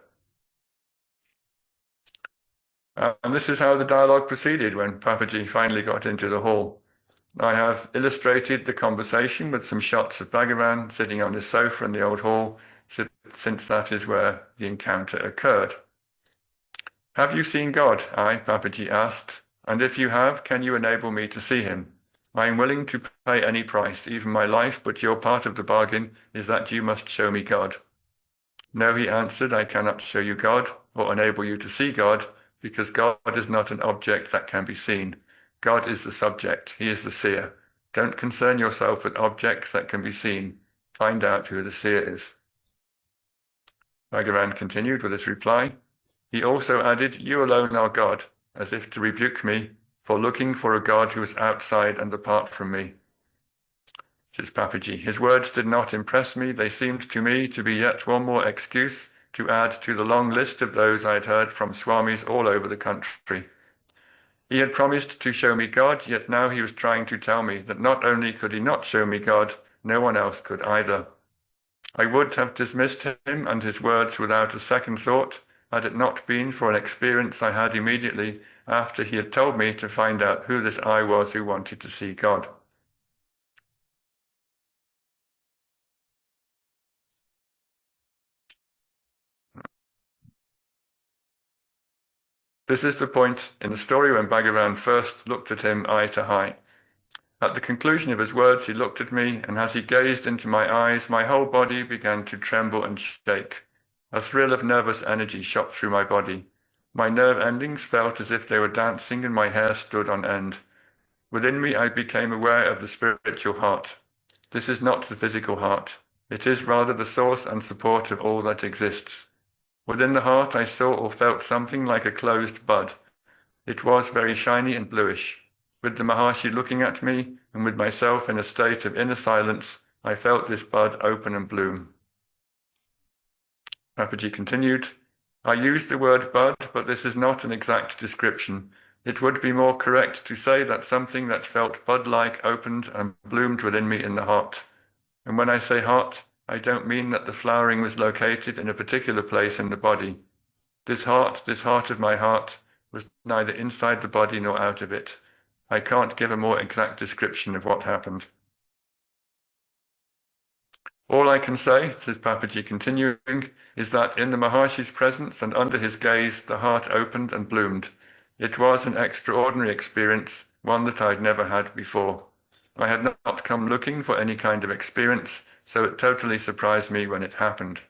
And this is how the dialogue proceeded when Papaji finally got into the hall. I have illustrated the conversation with some shots of Bhagavan sitting on his sofa in the old hall, since that is where the encounter occurred. Have you seen God? I, Papaji, asked. And if you have, can you enable me to see him? I am willing to pay any price, even my life, but your part of the bargain is that you must show me God. No, he answered, I cannot show you God or enable you to see God, because God is not an object that can be seen. God is the subject. He is the seer. Don't concern yourself with objects that can be seen. Find out who the seer is. Bhagavan continued with his reply. He also added, you alone are God, as if to rebuke me for looking for a God who is outside and apart from me. Says Papaji, his words did not impress me. They seemed to me to be yet one more excuse to add to the long list of those I had heard from swamis all over the country. He had promised to show me God, yet now he was trying to tell me that not only could he not show me God, no one else could either. I would have dismissed him and his words without a second thought, had it not been for an experience I had immediately after he had told me to find out who this I was who wanted to see God. This is the point in the story when Bhagavan first looked at him eye to eye. At the conclusion of his words, he looked at me, and as he gazed into my eyes, my whole body began to tremble and shake. A thrill of nervous energy shot through my body. My nerve endings felt as if they were dancing, and my hair stood on end. Within me, I became aware of the spiritual heart. This is not the physical heart. It is rather the source and support of all that exists. Within the heart, I saw or felt something like a closed bud. It was very shiny and bluish. With the Maharshi looking at me, and with myself in a state of inner silence, I felt this bud open and bloom. Papaji continued, I use the word bud, but this is not an exact description. It would be more correct to say that something that felt bud-like opened and bloomed within me in the heart. And when I say heart, I don't mean that the flowering was located in a particular place in the body. This heart of my heart, was neither inside the body nor out of it. I can't give a more exact description of what happened. All I can say, says Papaji continuing, is that in the Maharshi's presence and under his gaze, the heart opened and bloomed. It was an extraordinary experience, one that I'd never had before. I had not come looking for any kind of experience, so it totally surprised me when it happened.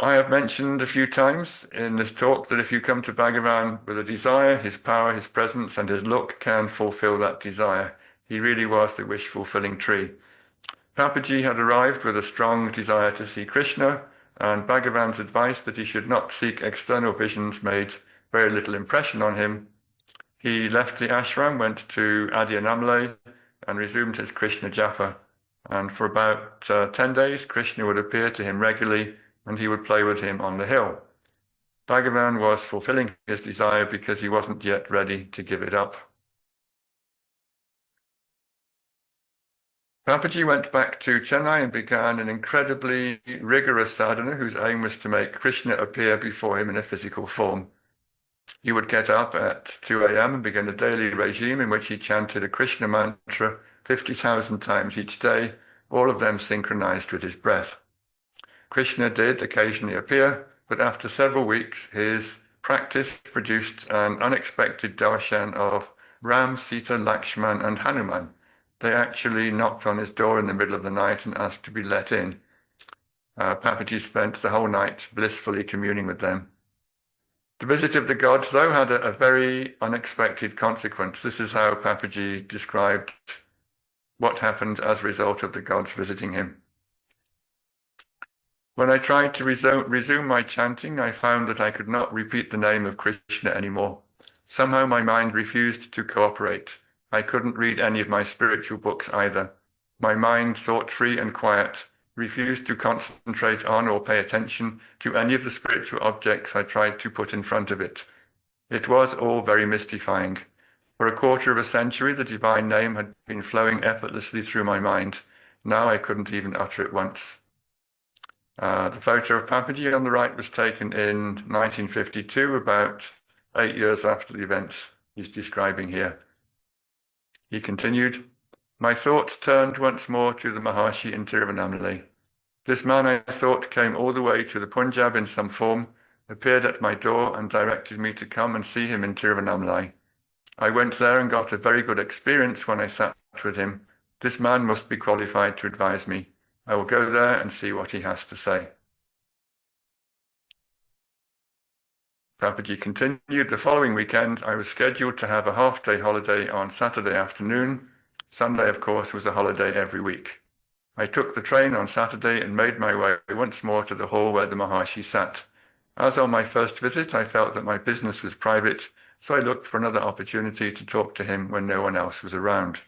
I have mentioned a few times in this talk that if you come to Bhagavan with a desire, his power, his presence, and his look can fulfill that desire. He really was the wish-fulfilling tree. Papaji had arrived with a strong desire to see Krishna, and Bhagavan's advice that he should not seek external visions made very little impression on him. He left the ashram, went to Adyanamale, and resumed his Krishna japa. And for about 10 days, Krishna would appear to him regularly, and he would play with him on the hill. Bhagavan was fulfilling his desire because he wasn't yet ready to give it up. Papaji went back to Chennai and began an incredibly rigorous sadhana whose aim was to make Krishna appear before him in a physical form. He would get up at 2 a.m. and begin a daily regime in which he chanted a Krishna mantra 50,000 times each day, all of them synchronized with his breath. Krishna did occasionally appear, but after several weeks, his practice produced an unexpected darshan of Ram, Sita, Lakshman, and Hanuman. They actually knocked on his door in the middle of the night and asked to be let in. Papaji spent the whole night blissfully communing with them. The visit of the gods, though, had a very unexpected consequence. This is how Papaji described what happened as a result of the gods visiting him. When I tried to resume my chanting, I found that I could not repeat the name of Krishna anymore. Somehow my mind refused to cooperate. I couldn't read any of my spiritual books either. My mind, thought-free and quiet, refused to concentrate on or pay attention to any of the spiritual objects I tried to put in front of it. It was all very mystifying. For a quarter of a century, the divine name had been flowing effortlessly through my mind. Now I couldn't even utter it once. The photo of Papaji on the right was taken in 1952, about 8 years after the events he's describing here. He continued, my thoughts turned once more to the Maharshi in Tiruvannamalai. This man, I thought, came all the way to the Punjab in some form, appeared at my door and directed me to come and see him in Tiruvannamalai. I went there and got a very good experience when I sat with him. This man must be qualified to advise me. I will go there and see what he has to say. Papaji continued, the following weekend, I was scheduled to have a half-day holiday on Saturday afternoon. Sunday, of course, was a holiday every week. I took the train on Saturday and made my way once more to the hall where the Maharshi sat. As on my first visit, I felt that my business was private, so I looked for another opportunity to talk to him when no one else was around.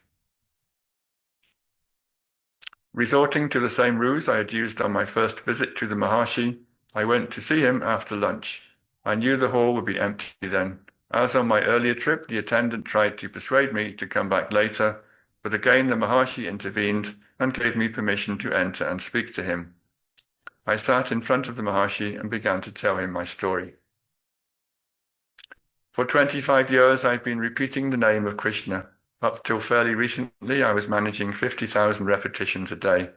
Resorting to the same ruse I had used on my first visit to the Maharshi, I went to see him after lunch. I knew the hall would be empty then. As on my earlier trip, the attendant tried to persuade me to come back later, but again the Maharshi intervened and gave me permission to enter and speak to him. I sat in front of the Maharshi and began to tell him my story. For 25 years, I've been repeating the name of Krishna. Up till fairly recently, I was managing 50,000 repetitions a day.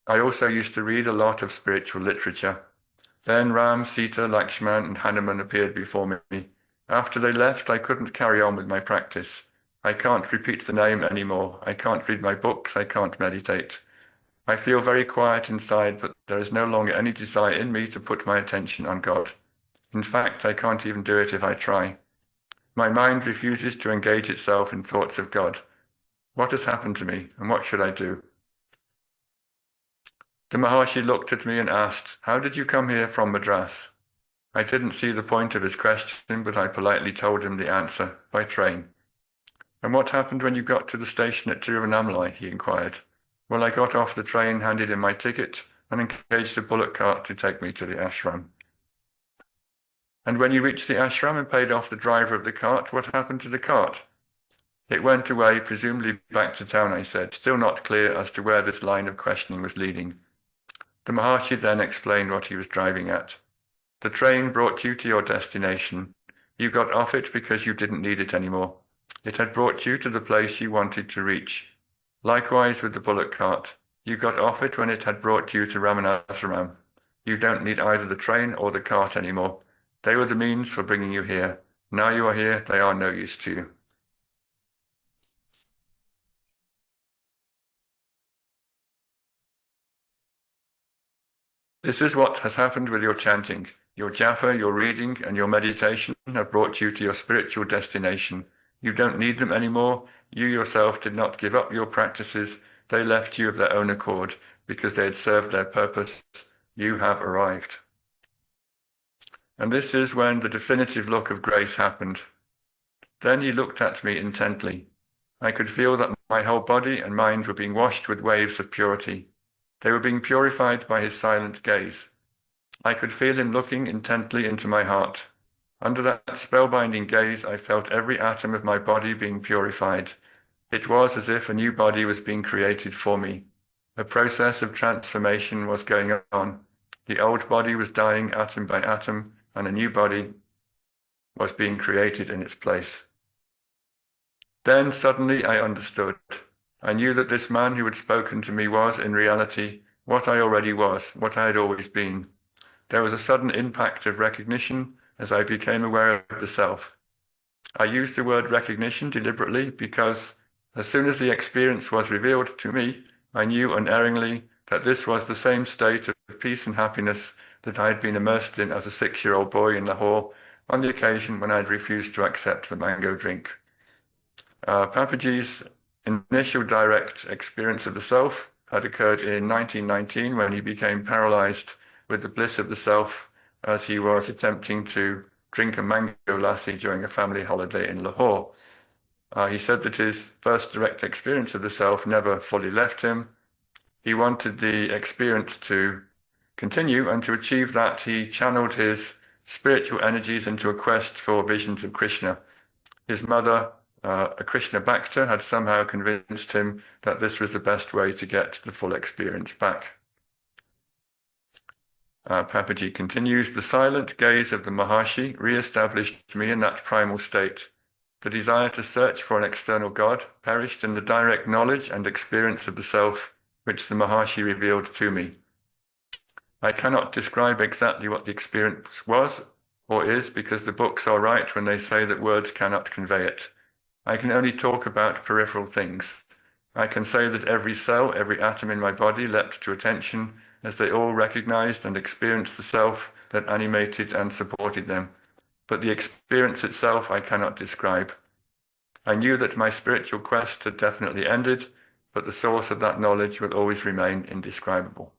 I also used to read a lot of spiritual literature. Then Ram, Sita, Lakshman, and Hanuman appeared before me. After they left, I couldn't carry on with my practice. I can't repeat the name anymore. I can't read my books. I can't meditate. I feel very quiet inside, but there is no longer any desire in me to put my attention on God. In fact, I can't even do it if I try. My mind refuses to engage itself in thoughts of God. What has happened to me, and what should I do? The Maharshi looked at me and asked, "How did you come here from Madras?" I didn't see the point of his question, but I politely told him the answer, by train. "And what happened when you got to the station at Tiruvannamalai?" he inquired. "Well, I got off the train, handed in my ticket, and engaged a bullock cart to take me to the ashram." "And when you reached the ashram and paid off the driver of the cart, what happened to the cart?" "It went away, presumably back to town," I said, still not clear as to where this line of questioning was leading. The Maharshi then explained what he was driving at. "The train brought you to your destination. You got off it because you didn't need it anymore. It had brought you to the place you wanted to reach. Likewise with the bullock cart. You got off it when it had brought you to Ramanaswaram. You don't need either the train or the cart anymore. They were the means for bringing you here. Now you are here, they are no use to you." This is what has happened with your chanting. Your japa, your reading, and your meditation have brought you to your spiritual destination. You don't need them anymore. You yourself did not give up your practices. They left you of their own accord because they had served their purpose. You have arrived. And this is when the definitive look of grace happened. Then he looked at me intently. I could feel that my whole body and mind were being washed with waves of purity. They were being purified by his silent gaze. I could feel him looking intently into my heart. Under that spellbinding gaze, I felt every atom of my body being purified. It was as if a new body was being created for me. A process of transformation was going on. The old body was dying atom by atom, and a new body was being created in its place. Then suddenly I understood. I knew that this man who had spoken to me was, in reality, what I already was, what I had always been. There was a sudden impact of recognition as I became aware of the self. I used the word recognition deliberately because, as soon as the experience was revealed to me, I knew unerringly that this was the same state of peace and happiness that I had been immersed in as a 6-year-old boy in Lahore on the occasion when I had refused to accept the mango drink. Papaji's initial direct experience of the self had occurred in 1919 when he became paralyzed with the bliss of the self as he was attempting to drink a mango lassi during a family holiday in Lahore. He said that his first direct experience of the self never fully left him. He wanted the experience to continue, and to achieve that, he channeled his spiritual energies into a quest for visions of Krishna. His mother, a Krishna Bhakta, had somehow convinced him that this was the best way to get the full experience back. Papaji continues, "The silent gaze of the Maharshi re-established me in that primal state. The desire to search for an external God perished in the direct knowledge and experience of the self which the Maharshi revealed to me. I cannot describe exactly what the experience was or is because the books are right when they say that words cannot convey it. I can only talk about peripheral things. I can say that every cell, every atom in my body leapt to attention as they all recognized and experienced the self that animated and supported them. But the experience itself I cannot describe. I knew that my spiritual quest had definitely ended, but the source of that knowledge will always remain indescribable.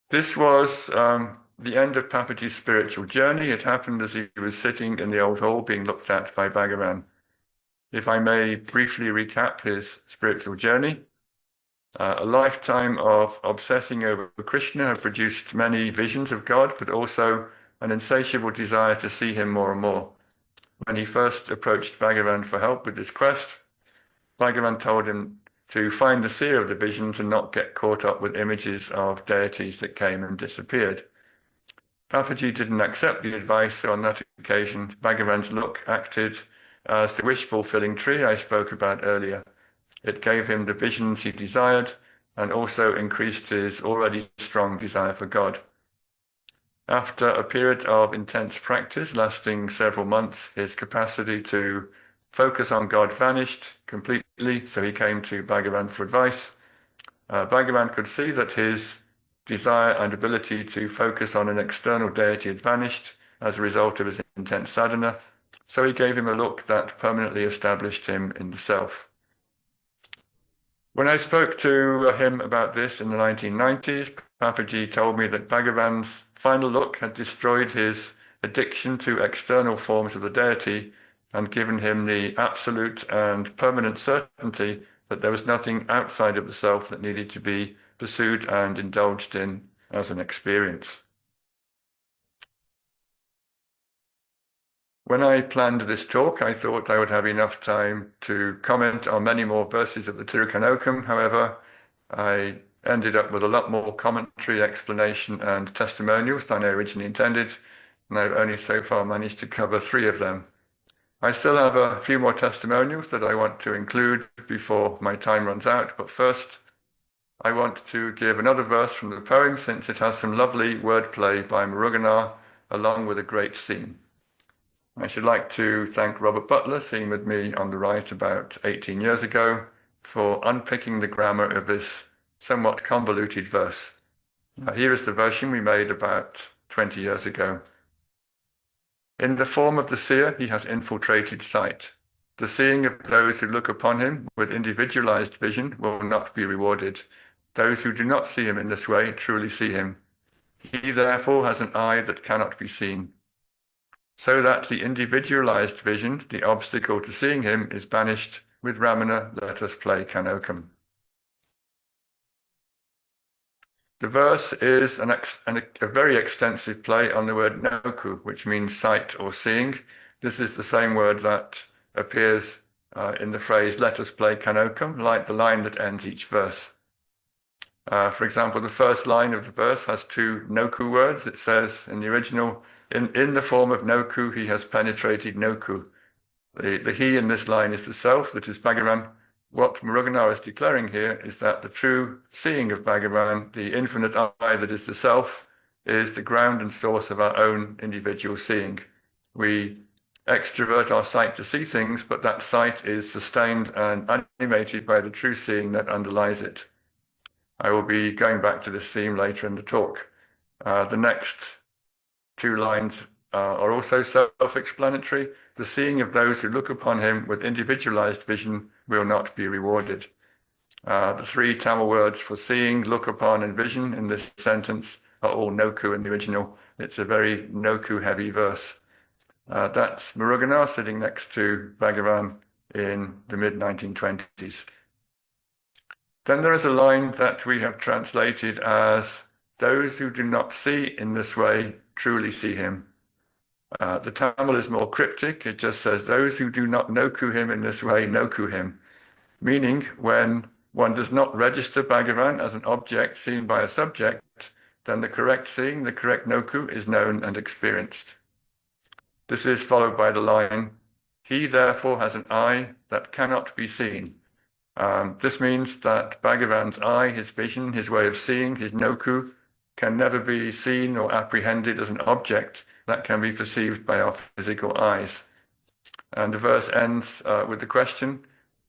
This was the end of Papaji's spiritual journey. It happened as he was sitting in the old hall being looked at by Bhagavan. If I may briefly recap his spiritual journey, a lifetime of obsessing over Krishna have produced many visions of God, but also an insatiable desire to see him more and more. When he first approached Bhagavan for help with this quest, Bhagavan told him to find the seer of the visions and not get caught up with images of deities that came and disappeared. Papaji didn't accept the advice, so on that occasion, Bhagavan's look acted as the wish-fulfilling tree I spoke about earlier. It gave him the visions he desired and also increased his already strong desire for God. After a period of intense practice lasting several months, his capacity to focus on God vanished completely, so he came to Bhagavan for advice. Bhagavan could see that his desire and ability to focus on an external deity had vanished as a result of his intense sadhana, so he gave him a look that permanently established him in the self. When I spoke to him about this in the 1990s, Papaji told me that Bhagavan's final look had destroyed his addiction to external forms of the deity and given him the absolute and permanent certainty that there was nothing outside of the self that needed to be pursued and indulged in as an experience. When I planned this talk, I thought I would have enough time to comment on many more verses of the Tirukkanokkam. However, I ended up with a lot more commentary, explanation, and testimonials than I originally intended, and I've only so far managed to cover 3 of them. I still have a few more testimonials that I want to include before my time runs out, but first I want to give another verse from the poem since it has some lovely wordplay by Muruganar along with a great theme. I should like to thank Robert Butler, sitting with me on the right about 18 years ago, for unpicking the grammar of this somewhat convoluted verse. Here is the version we made about 20 years ago. In the form of the seer, he has infiltrated sight. The seeing of those who look upon him with individualized vision will not be rewarded. Those who do not see him in this way truly see him. He therefore has an eye that cannot be seen. So that the individualized vision, the obstacle to seeing him, is banished. With Ramana, let us play Kanokam. The verse is a very extensive play on the word noku, which means sight or seeing. This is the same word that appears in the phrase, let us play Kanokam, like the line that ends each verse. For example, the first line of the verse has 2 noku words. It says in the original, in the form of noku, he has penetrated noku. The he in this line is the self, that is Bhagavan. What Muruganar is declaring here is that the true seeing of Bhagavan, the infinite eye that is the self, is the ground and source of our own individual seeing. We extrovert our sight to see things, but that sight is sustained and animated by the true seeing that underlies it. I will be going back to this theme later in the talk. The next 2 lines are also self-explanatory. The seeing of those who look upon him with individualized vision will not be rewarded. The 3 Tamil words for seeing, look upon, and vision in this sentence are all noku in the original. It's a very noku-heavy verse. That's Muruganar sitting next to Bhagavan in the mid-1920s. Then there is a line that we have translated as, those who do not see in this way truly see him. The Tamil is more cryptic. It just says, those who do not noku him in this way noku him. Meaning, when one does not register Bhagavan as an object seen by a subject, then the correct seeing, the correct noku, is known and experienced. This is followed by the line, he therefore has an eye that cannot be seen. This means that Bhagavan's eye, his vision, his way of seeing, his noku, can never be seen or apprehended as an object that can be perceived by our physical eyes. And the verse ends with the question,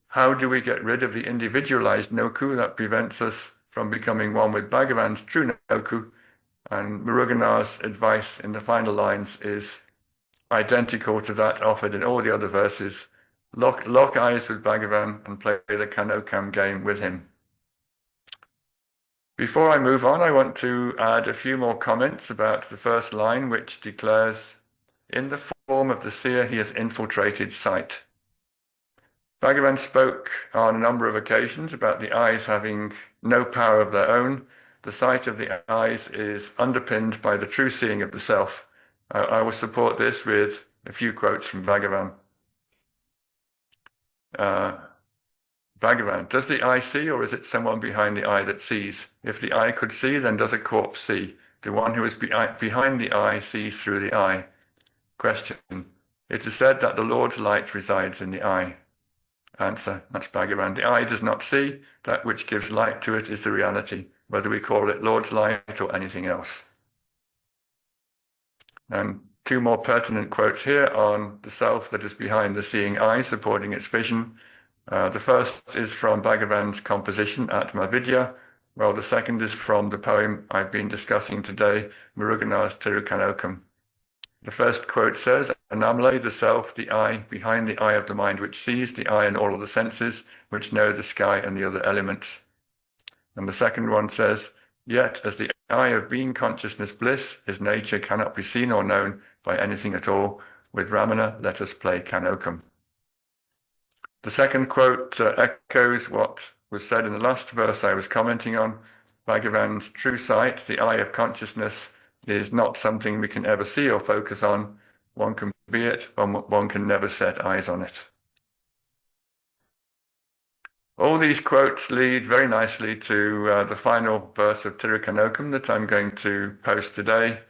how do we get rid of the individualized noku that prevents us from becoming one with Bhagavan's true noku? And Muruganar's advice in the final lines is identical to that offered in all the other verses. Lock eyes with Bhagavan and play the Kanokam game with him. Before I move on, I want to add a few more comments about the first line, which declares, in the form of the seer, he has infiltrated sight. Bhagavan spoke on a number of occasions about the eyes having no power of their own. The sight of the eyes is underpinned by the true seeing of the self. I will support this with a few quotes from Bhagavan. Bhagavan, does the eye see, or is it someone behind the eye that sees? If the eye could see, then does a corpse see? The one who is behind the eye sees through the eye. Question. It is said that the Lord's light resides in the eye. Answer. That's Bhagavan. The eye does not see. That which gives light to it is the reality, whether we call it Lord's light or anything else. And two more pertinent quotes here on the self that is behind the seeing eye, supporting its vision. The first is from Bhagavan's composition, Atma Vidya, while the second is from the poem I've been discussing today, Muruganar's Tirukkanokkam. The first quote says, Anamale, the self, the eye, behind the eye of the mind which sees, the eye and all of the senses, which know the sky and the other elements. And the second one says, yet as the eye of being consciousness bliss, his nature cannot be seen or known by anything at all. With Ramana, let us play Kanokam. The second quote echoes what was said in the last verse I was commenting on. Bhagavan's true sight, the eye of consciousness, is not something we can ever see or focus on. One can be it, but one can never set eyes on it. All these quotes lead very nicely to the final verse of Tirukkanokkam that I'm going to post today.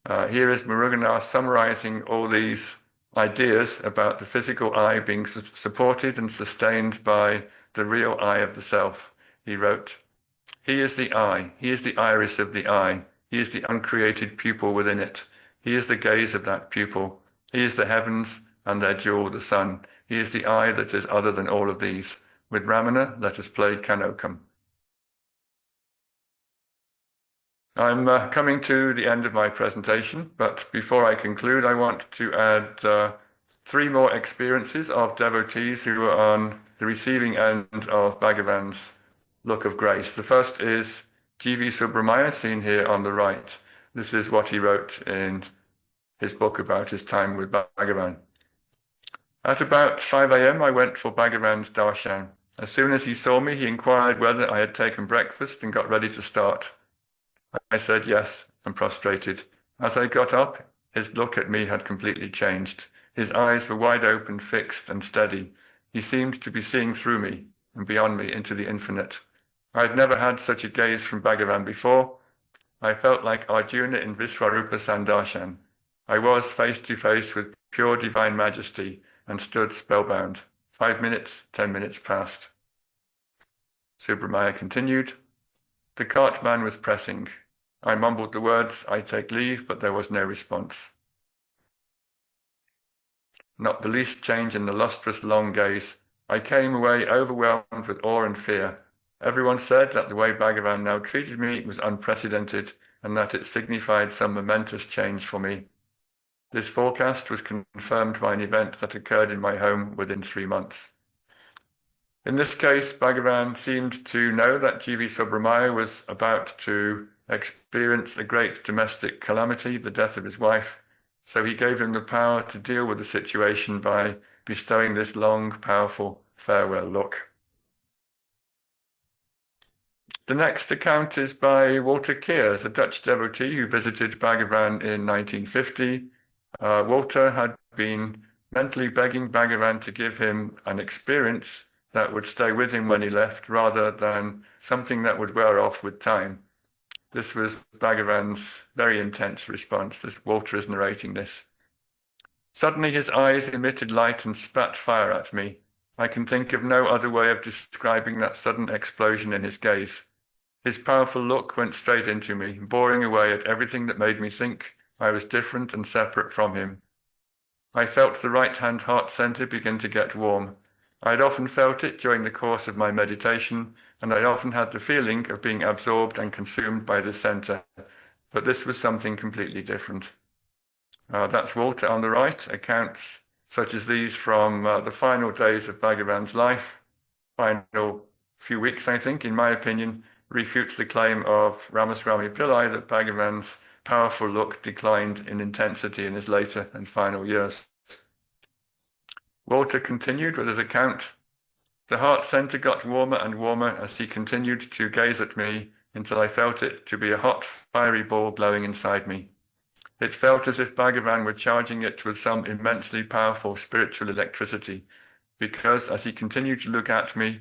Here is Muruganar summarizing all these ideas about the physical eye being supported and sustained by the real eye of the self. He wrote, he is the eye, he is the iris of the eye, he is the uncreated pupil within it, he is the gaze of that pupil, he is the heavens and their jewel, the sun, he is the eye that is other than all of these. With Ramana, let us play Kanokam. I'm coming to the end of my presentation, but before I conclude, I want to add three more experiences of devotees who are on the receiving end of Bhagavan's look of grace. The first is G.V. Subramaya, seen here on the right. This is what he wrote in his book about his time with Bhagavan. At about 5 a.m., I went for Bhagavan's darshan. As soon as he saw me, he inquired whether I had taken breakfast and got ready to start. I said yes, and prostrated. As I got up, his look at me had completely changed. His eyes were wide open, fixed and steady. He seemed to be seeing through me and beyond me into the infinite. I had never had such a gaze from Bhagavan before. I felt like Arjuna in Viswarupa Sandarshan. I was face to face with pure divine majesty and stood spellbound. 5 minutes, 10 minutes passed. Subramaya continued. The cartman was pressing. I mumbled the words, I take leave, but there was no response. Not the least change in the lustrous long gaze. I came away overwhelmed with awe and fear. Everyone said that the way Bhagavan now treated me was unprecedented and that it signified some momentous change for me. This forecast was confirmed by an event that occurred in my home within 3 months. In this case, Bhagavan seemed to know that G.V. Subramaya was about to experience a great domestic calamity, the death of his wife, so he gave him the power to deal with the situation by bestowing this long, powerful farewell look. The next account is by Walter Keers, a Dutch devotee who visited Bhagavan in 1950. Walter had been mentally begging Bhagavan to give him an experience that would stay with him when he left, rather than something that would wear off with time. This was Bhagavan's very intense response. Walter is narrating this. Suddenly his eyes emitted light and spat fire at me. I can think of no other way of describing that sudden explosion in his gaze. His powerful look went straight into me, boring away at everything that made me think I was different and separate from him. I felt the right-hand heart center begin to get warm. I had often felt it during the course of my meditation, and I often had the feeling of being absorbed and consumed by this center, but this was something completely different. That's Walter on the right. Accounts such as these from the final days of Bhagavan's life, final few weeks, I think, in my opinion, refutes the claim of Ramaswami Pillai that Bhagavan's powerful look declined in intensity in his later and final years. Walter continued with his account. The heart center got warmer and warmer as he continued to gaze at me until I felt it to be a hot, fiery ball glowing inside me. It felt as if Bhagavan were charging it with some immensely powerful spiritual electricity, because as he continued to look at me,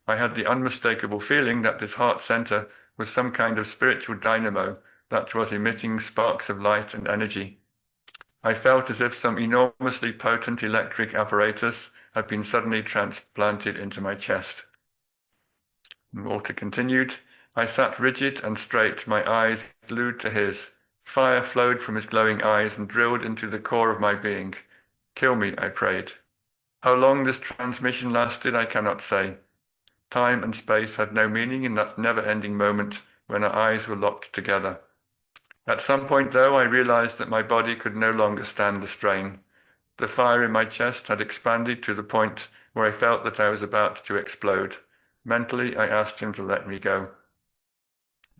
I had the unmistakable feeling that this heart center was some kind of spiritual dynamo that was emitting sparks of light and energy. I felt as if some enormously potent electric apparatus had been suddenly transplanted into my chest. Walter continued, I sat rigid and straight, my eyes glued to his. Fire flowed from his glowing eyes and drilled into the core of my being. Kill me, I prayed. How long this transmission lasted, I cannot say. Time and space had no meaning in that never-ending moment when our eyes were locked together. At some point, though, I realized that my body could no longer stand the strain. The fire in my chest had expanded to the point where I felt that I was about to explode. Mentally, I asked him to let me go.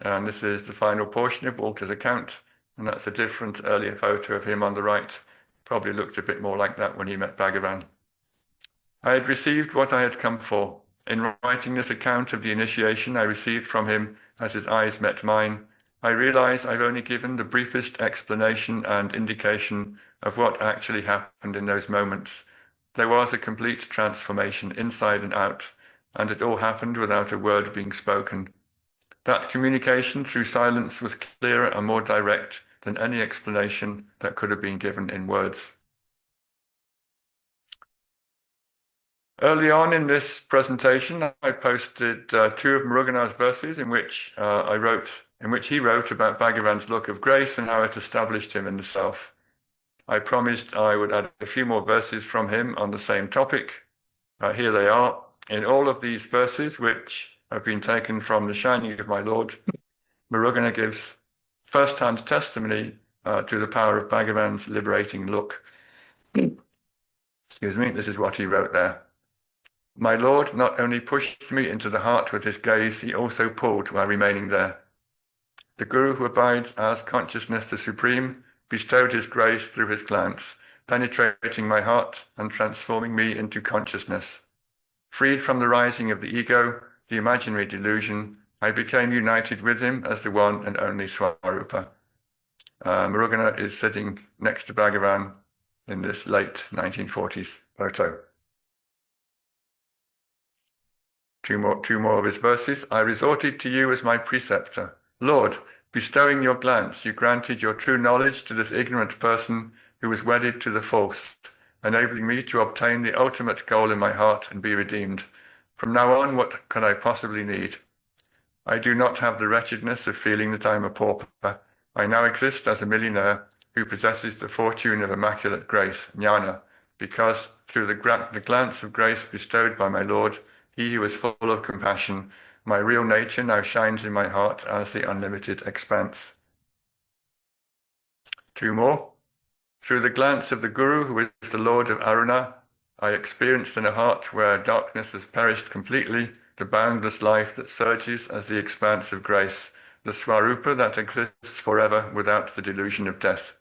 And this is the final portion of Walter's account, and that's a different earlier photo of him on the right. Probably looked a bit more like that when he met Bhagavan. I had received what I had come for. In writing this account of the initiation I received from him as his eyes met mine, I realize I've only given the briefest explanation and indication of what actually happened in those moments. There was a complete transformation inside and out, and it all happened without a word being spoken. That communication through silence was clearer and more direct than any explanation that could have been given in words. Early on in this presentation, I posted two of Muruganar's verses in which he wrote about Bhagavan's look of grace and how it established him in the self. I promised I would add a few more verses from him on the same topic. Here they are. In all of these verses, which have been taken from the Shining of My Lord, Muruganar gives first-hand testimony to the power of Bhagavan's liberating look. Excuse me, this is what he wrote there. My Lord not only pushed me into the heart with his gaze, he also pulled while remaining there. The Guru who abides as consciousness the Supreme bestowed his grace through his glance, penetrating my heart and transforming me into consciousness. Freed from the rising of the ego, the imaginary delusion, I became united with him as the one and only Swarupa. Muruganar is sitting next to Bhagavan in this late 1940s photo. Two more of his verses. I resorted to you as my preceptor. Lord, bestowing your glance, you granted your true knowledge to this ignorant person who was wedded to the false, enabling me to obtain the ultimate goal in my heart and be redeemed. From now on, what can I possibly need? I do not have the wretchedness of feeling that I am a pauper. I now exist as a millionaire who possesses the fortune of immaculate grace, jnana, because through the glance of grace bestowed by my Lord, he who is full of compassion, my real nature now shines in my heart as the unlimited expanse. Two more. Through the glance of the Guru, who is the Lord of Aruna, I experienced in a heart where darkness has perished completely, the boundless life that surges as the expanse of grace, the Swarupa that exists forever without the delusion of death.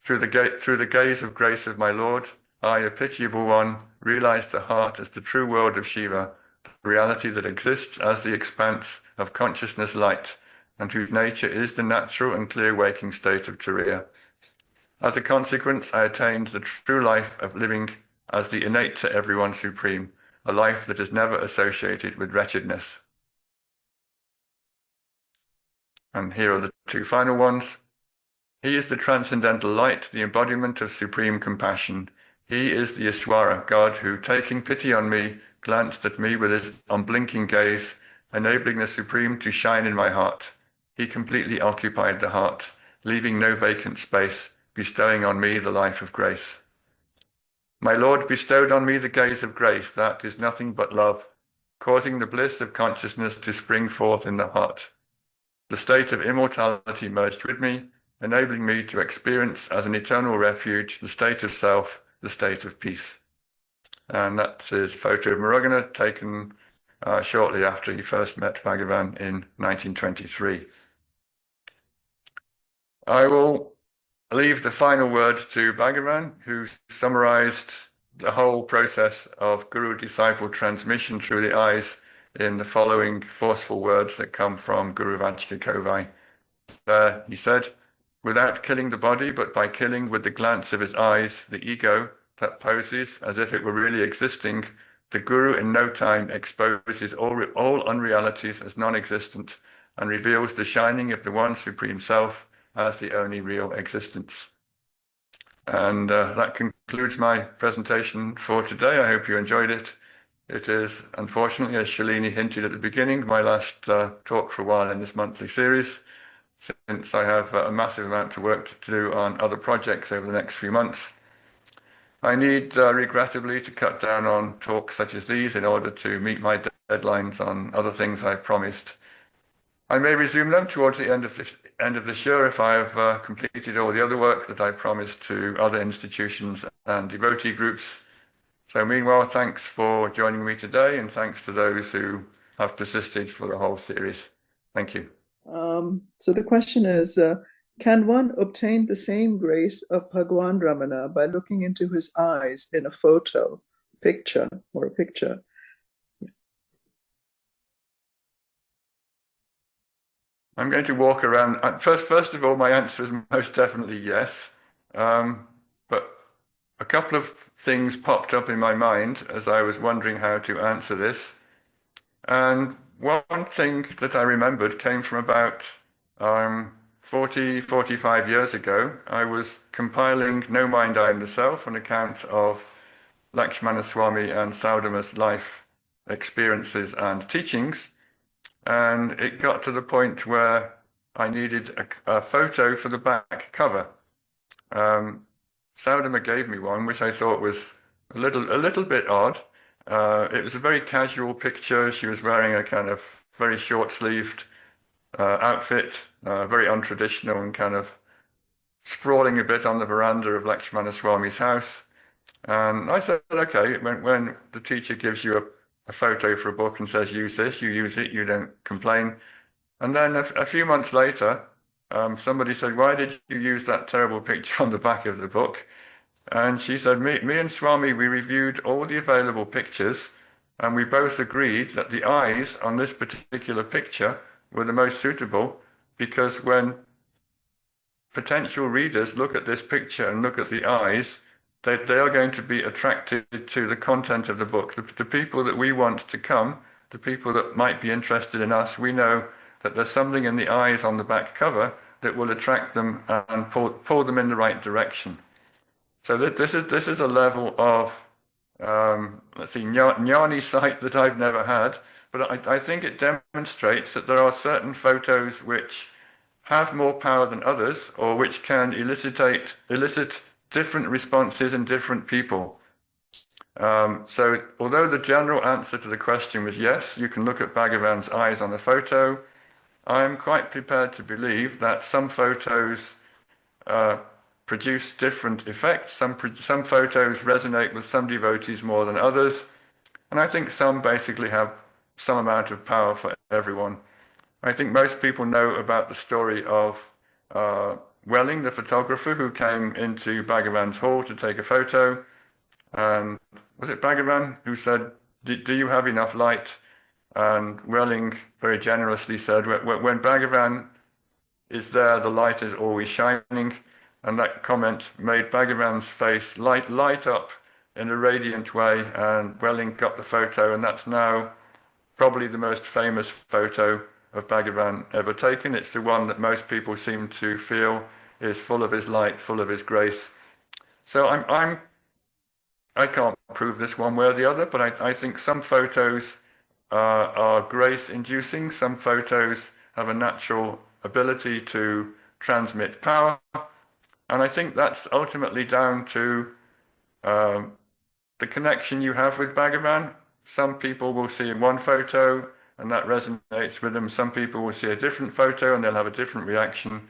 Through the gaze of grace of my Lord, I, a pitiable one, realized the heart as the true world of Shiva, the reality that exists as the expanse of consciousness light, and whose nature is the natural and clear waking state of Turiya. As a consequence, I attained the true life of living as the innate to everyone supreme, a life that is never associated with wretchedness. And here are the two final ones. He is the transcendental light, the embodiment of supreme compassion. He is the Ishwara, God, who, taking pity on me, glanced at me with his unblinking gaze, enabling the Supreme to shine in my heart. He completely occupied the heart, leaving no vacant space, bestowing on me the life of grace. My Lord bestowed on me the gaze of grace, that is nothing but love, causing the bliss of consciousness to spring forth in the heart. The state of immortality merged with me, enabling me to experience as an eternal refuge the state of self, the state of peace. And that's his photo of Muruganar, taken shortly after he first met Bhagavan in 1923. I will leave the final word to Bhagavan, who summarized the whole process of Guru-disciple transmission through the eyes in the following forceful words that come from Guru Vajka Kovai. There he said, "Without killing the body, but by killing with the glance of his eyes the ego that poses as if it were really existing, the Guru in no time exposes all unrealities as non-existent and reveals the shining of the one Supreme Self as the only real existence." And that concludes my presentation for today. I hope you enjoyed it. It is, unfortunately, as Shalini hinted at the beginning, my last talk for a while in this monthly series, since I have a massive amount of work to do on other projects over the next few months. I need, regrettably, to cut down on talks such as these in order to meet my deadlines on other things I've promised. I may resume them towards the end of this year if I have completed all the other work that I promised to other institutions and devotee groups. So meanwhile, thanks for joining me today, and thanks to those who have persisted for the whole series. Thank you. So the question is, can one obtain the same grace of Bhagavan Ramana by looking into his eyes in a picture? I'm going to walk around. First of all, my answer is most definitely yes. But a couple of things popped up in my mind as I was wondering how to answer this. And one thing that I remembered came from about 45 years ago. I was compiling No Mind, I Am the Self, an account of Lakshmana Swami and Saudama's life experiences and teachings. And it got to the point where I needed a photo for the back cover. Saudama gave me one, which I thought was a little bit odd. It was a very casual picture. She was wearing a kind of very short-sleeved outfit, very untraditional, and kind of sprawling a bit on the veranda of Lakshmana Swami's house. And I said, okay, when the teacher gives you a photo for a book and says, use this, you use it, you don't complain. And then a few months later, somebody said, why did you use that terrible picture on the back of the book? And she said, me and Swami, we reviewed all the available pictures, and we both agreed that the eyes on this particular picture were the most suitable, because when potential readers look at this picture and look at the eyes, they are going to be attracted to the content of the book. The people that we want to come, the people that might be interested in us, we know that there's something in the eyes on the back cover that will attract them and pull them in the right direction. So this is a level of jnani sight that I've never had, but I think it demonstrates that there are certain photos which have more power than others, or which can elicit different responses in different people. So although the general answer to the question was yes, you can look at Bhagavan's eyes on a photo, I'm quite prepared to believe that some photos produce different effects. Some photos resonate with some devotees more than others, and I think some basically have some amount of power for everyone. I think most people know about the story of Welling, the photographer who came into Bhagavan's hall to take a photo. And was it Bhagavan who said, do you have enough light? And Welling very generously said, when Bhagavan is there, the light is always shining. And that comment made Bhagavan's face light up in a radiant way. And Welling got the photo, and that's now probably the most famous photo of Bhagavan ever taken. It's the one that most people seem to feel is full of his light, full of his grace. So I'm I can't prove this one way or the other, but I think some photos are grace-inducing. Some photos have a natural ability to transmit power. And I think that's ultimately down to um, the connection you have with Bhagavan. Some people will see one photo and that resonates with them. Some people will see a different photo and they'll have a different reaction.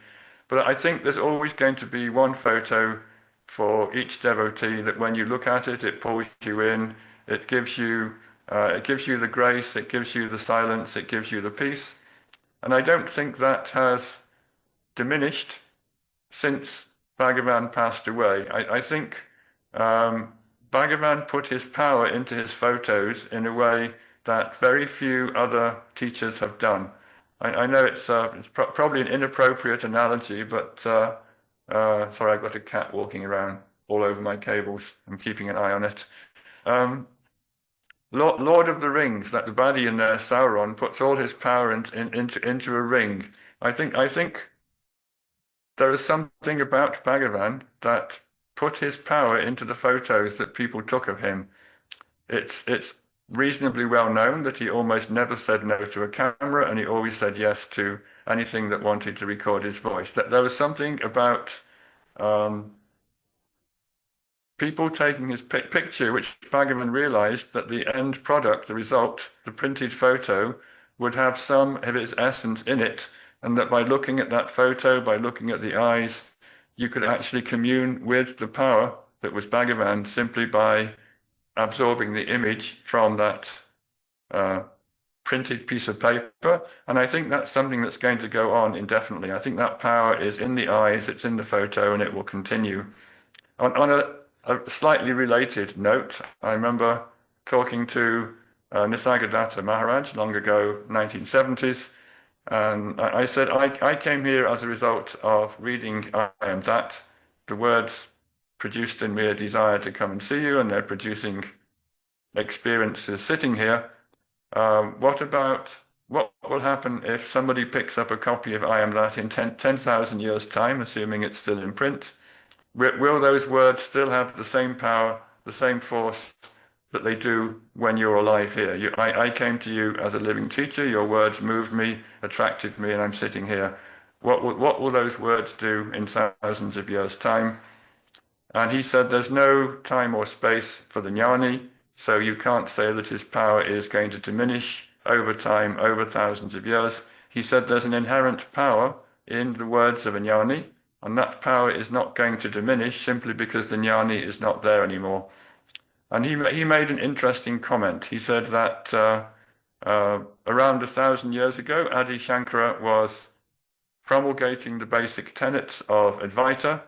But I think there's always going to be one photo for each devotee that when you look at it, it pulls you in, it gives you the grace, it gives you the silence, it gives you the peace. And I don't think that has diminished since Bhagavan passed away. I think Bhagavan put his power into his photos in a way that very few other teachers have done. I know it's probably an inappropriate analogy, but sorry, I've got a cat walking around all over my cables. I'm keeping an eye on it. Lord of the Rings, that the baddie in there, Sauron, puts all his power into a ring. I think there is something about Bhagavan that put his power into the photos that people took of him. It's reasonably well known that he almost never said no to a camera, and he always said yes to anything that wanted to record his voice. That there was something about people taking his picture, which Bhagavan realized that the end product, the result, the printed photo, would have some of its essence in it, and that by looking at that photo, by looking at the eyes, you could actually commune with the power that was Bhagavan simply by absorbing the image from that printed piece of paper. And I think that's something that's going to go on indefinitely. I think that power is in the eyes, it's in the photo, and it will continue. On a slightly related note, I remember talking to Nisargadatta Maharaj long ago, 1970s, and I said, I came here as a result of reading I Am That. The words produced in me a desire to come and see you, and they're producing experiences sitting here. What will happen if somebody picks up a copy of I Am That in 10,000 years' time, assuming it's still in print? Will those words still have the same power, the same force that they do when you're alive here? I came to you as a living teacher, your words moved me, attracted me, and I'm sitting here. What will those words do in thousands of years' time? And he said there's no time or space for the jnani, so you can't say that his power is going to diminish over time, over thousands of years. He said there's an inherent power in the words of a jnani, and that power is not going to diminish simply because the jnani is not there anymore. And he made an interesting comment. He said that around 1,000 years ago, Adi Shankara was promulgating the basic tenets of Advaita,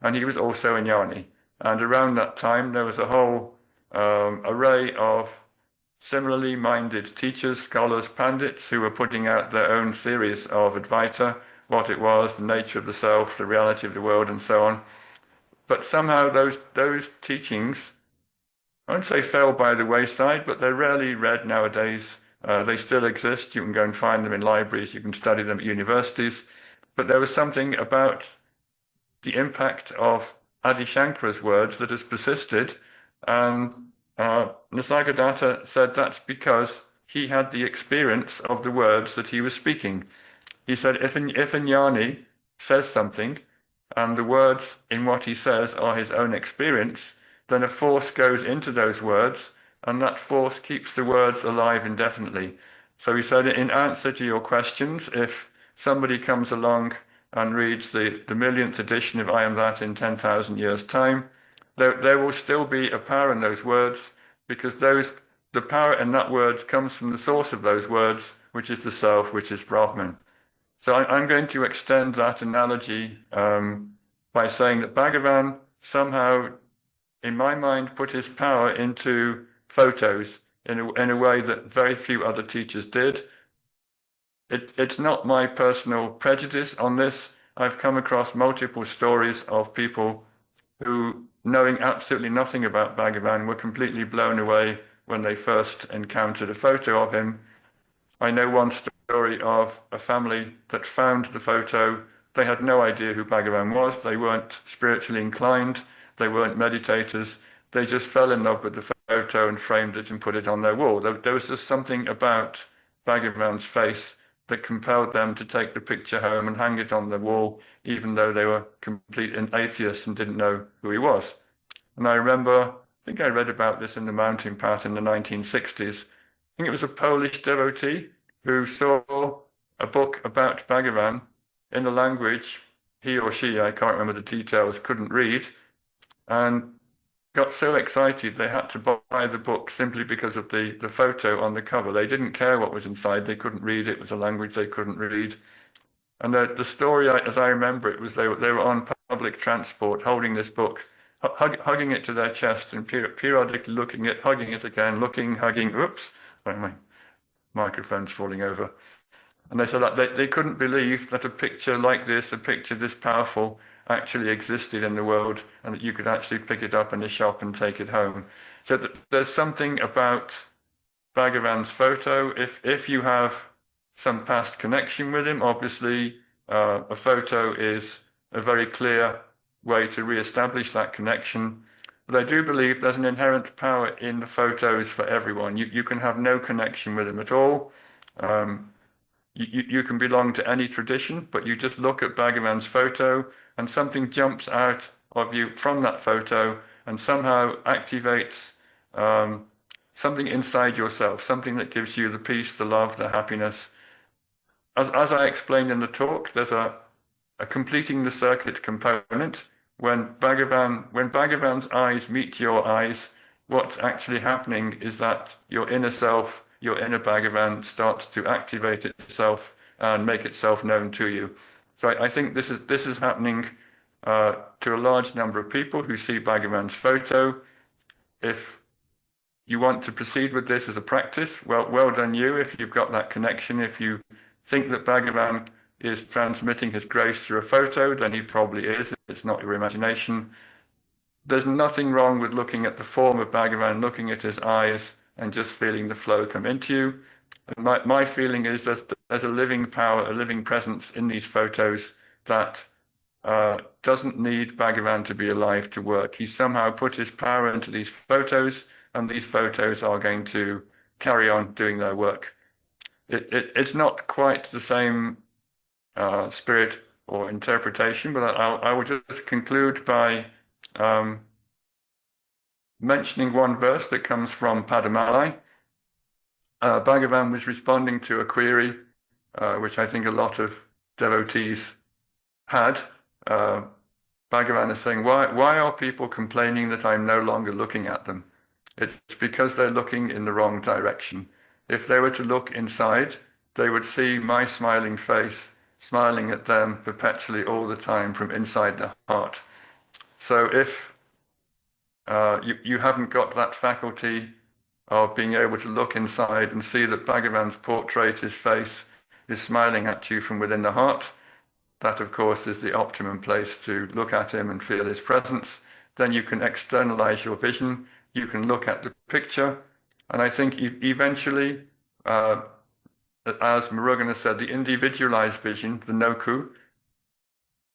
and he was also a jnani. And around that time, there was a whole array of similarly minded teachers, scholars, pandits who were putting out their own theories of Advaita, what it was, the nature of the self, the reality of the world, and so on. But somehow those teachings, I won't say fell by the wayside, but they're rarely read nowadays. They still exist. You can go and find them in libraries. You can study them at universities. But there was something about the impact of Adi Shankara's words that has persisted. And Nisargadatta said that's because he had the experience of the words that he was speaking. He said if a jnani says something and the words in what he says are his own experience, then a force goes into those words, and that force keeps the words alive indefinitely. So he said, in answer to your questions, if somebody comes along and reads the millionth edition of I Am That in 10,000 years' time, there will still be a power in those words, because the power in that words comes from the source of those words, which is the self, which is Brahman. So I'm going to extend that analogy by saying that Bhagavan somehow, in my mind, put his power into photos in a way that very few other teachers did. It's not my personal prejudice on this. I've come across multiple stories of people who, knowing absolutely nothing about Bhagavan, were completely blown away when they first encountered a photo of him. I know one story of a family that found the photo. They had no idea who Bhagavan was. They weren't spiritually inclined. They weren't meditators. they just fell in love with the photo and framed it and put it on their wall. There was just something about Bhagavan's face that compelled them to take the picture home and hang it on the wall, even though they were complete atheists and didn't know who he was. And I remember, I think I read about this in the Mountain Path in the 1960s. I think it was a Polish devotee who saw a book about Bhagavan in a language he or she, I can't remember the details, couldn't read, and got so excited they had to buy the book simply because of the photo on the cover. They didn't care what was inside. They couldn't read it. It was a language they couldn't read. And the story, as I remember it, was they were on public transport holding this book, hugging it to their chest and periodically looking at, hugging it again, looking, hugging. Oops, my microphone's falling over. And they said that they couldn't believe that a picture like this, a picture this powerful, actually existed in the world, and that you could actually pick it up in a shop and take it home. So there's something about Bhagavan's photo. If you have some past connection with him, obviously a photo is a very clear way to re-establish that connection. But I do believe there's an inherent power in the photos for everyone. You can have no connection with him at all. You can belong to any tradition, but you just look at Bhagavan's photo and something jumps out of you from that photo and somehow activates something inside yourself, something that gives you the peace, the love, the happiness. As I explained in the talk, there's a completing the circuit component. When Bhagavan's eyes meet your eyes, what's actually happening is that your inner self, your inner Bhagavan, starts to activate itself and make itself known to you. So I think this is happening to a large number of people who see Bhagavan's photo. If you want to proceed with this as a practice, well done you. If you've got that connection, if you think that Bhagavan is transmitting his grace through a photo, then he probably is. It's not your imagination. There's nothing wrong with looking at the form of Bhagavan, looking at his eyes, and just feeling the flow come into you. And my feeling is that there's a living power, a living presence in these photos that doesn't need Bhagavan to be alive to work. He's somehow put his power into these photos, and these photos are going to carry on doing their work. It's not quite the same spirit or interpretation, but I will just conclude by mentioning one verse that comes from Padamalai. Bhagavan was responding to a query, which I think a lot of devotees had. Bhagavan is saying, why are people complaining that I'm no longer looking at them? It's because they're looking in the wrong direction. If they were to look inside, they would see my smiling face, smiling at them perpetually all the time from inside the heart. So if you haven't got that faculty of being able to look inside and see that Bhagavan's portrait, his face, is smiling at you from within the heart, that of course is the optimum place to look at him and feel his presence. Then you can externalize your vision, you can look at the picture, and I think eventually, as Muruganar said, the individualized vision, the noku,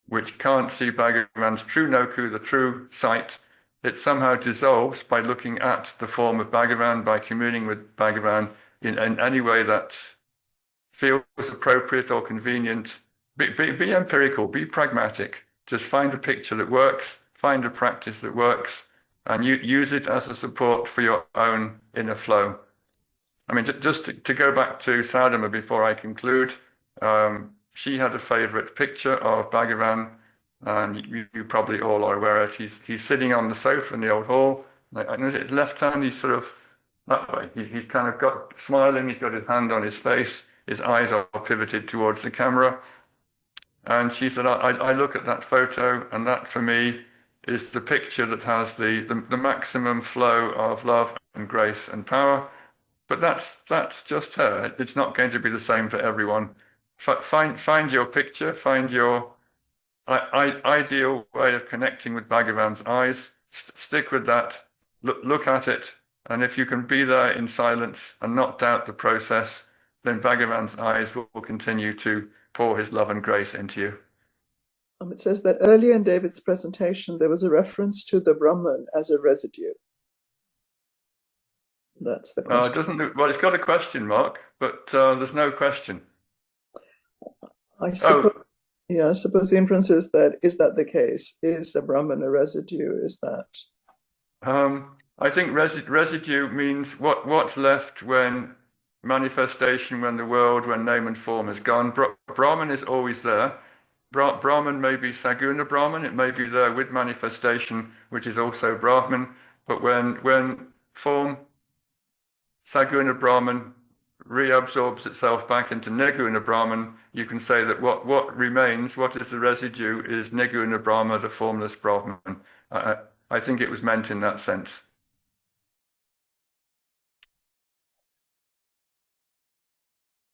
which can't see Bhagavan's true noku, the true sight, it somehow dissolves by looking at the form of Bhagavan, by communing with Bhagavan in any way that feels appropriate or convenient. Be empirical, be pragmatic. Just find a picture that works, find a practice that works, and you use it as a support for your own inner flow. I mean, just to go back to Sadhama before I conclude, she had a favorite picture of Bhagavan, and you probably all are aware of it. He's sitting on the sofa in the old hall. And his left hand, he's sort of that way. He's kind of got smiling. He's got his hand on his face. His eyes are pivoted towards the camera. And she said, I look at that photo, and that for me is the picture that has the maximum flow of love and grace and power. But that's just her. It's not going to be the same for everyone. Find your picture, find your ideal way of connecting with Bhagavan's eyes. Stick with that. Look at it. And if you can be there in silence and not doubt the process, then Bhagavan's eyes will continue to pour his love and grace into you. It says that earlier in David's presentation, there was a reference to the Brahman as a residue. That's the question. Well, it's got a question mark, but there's no question. I suppose, I suppose the inference is that the case? Is a Brahman a residue? Is that? I think residue means what's left when manifestation, when the world, when name and form is gone. Brahman is always there. Brahman may be Saguna Brahman, it may be there with manifestation, which is also Brahman. But when form, Saguna Brahman, reabsorbs itself back into Nirguna Brahman, you can say that what remains, what is the residue, is Nirguna Brahma, the formless Brahman. I think it was meant in that sense.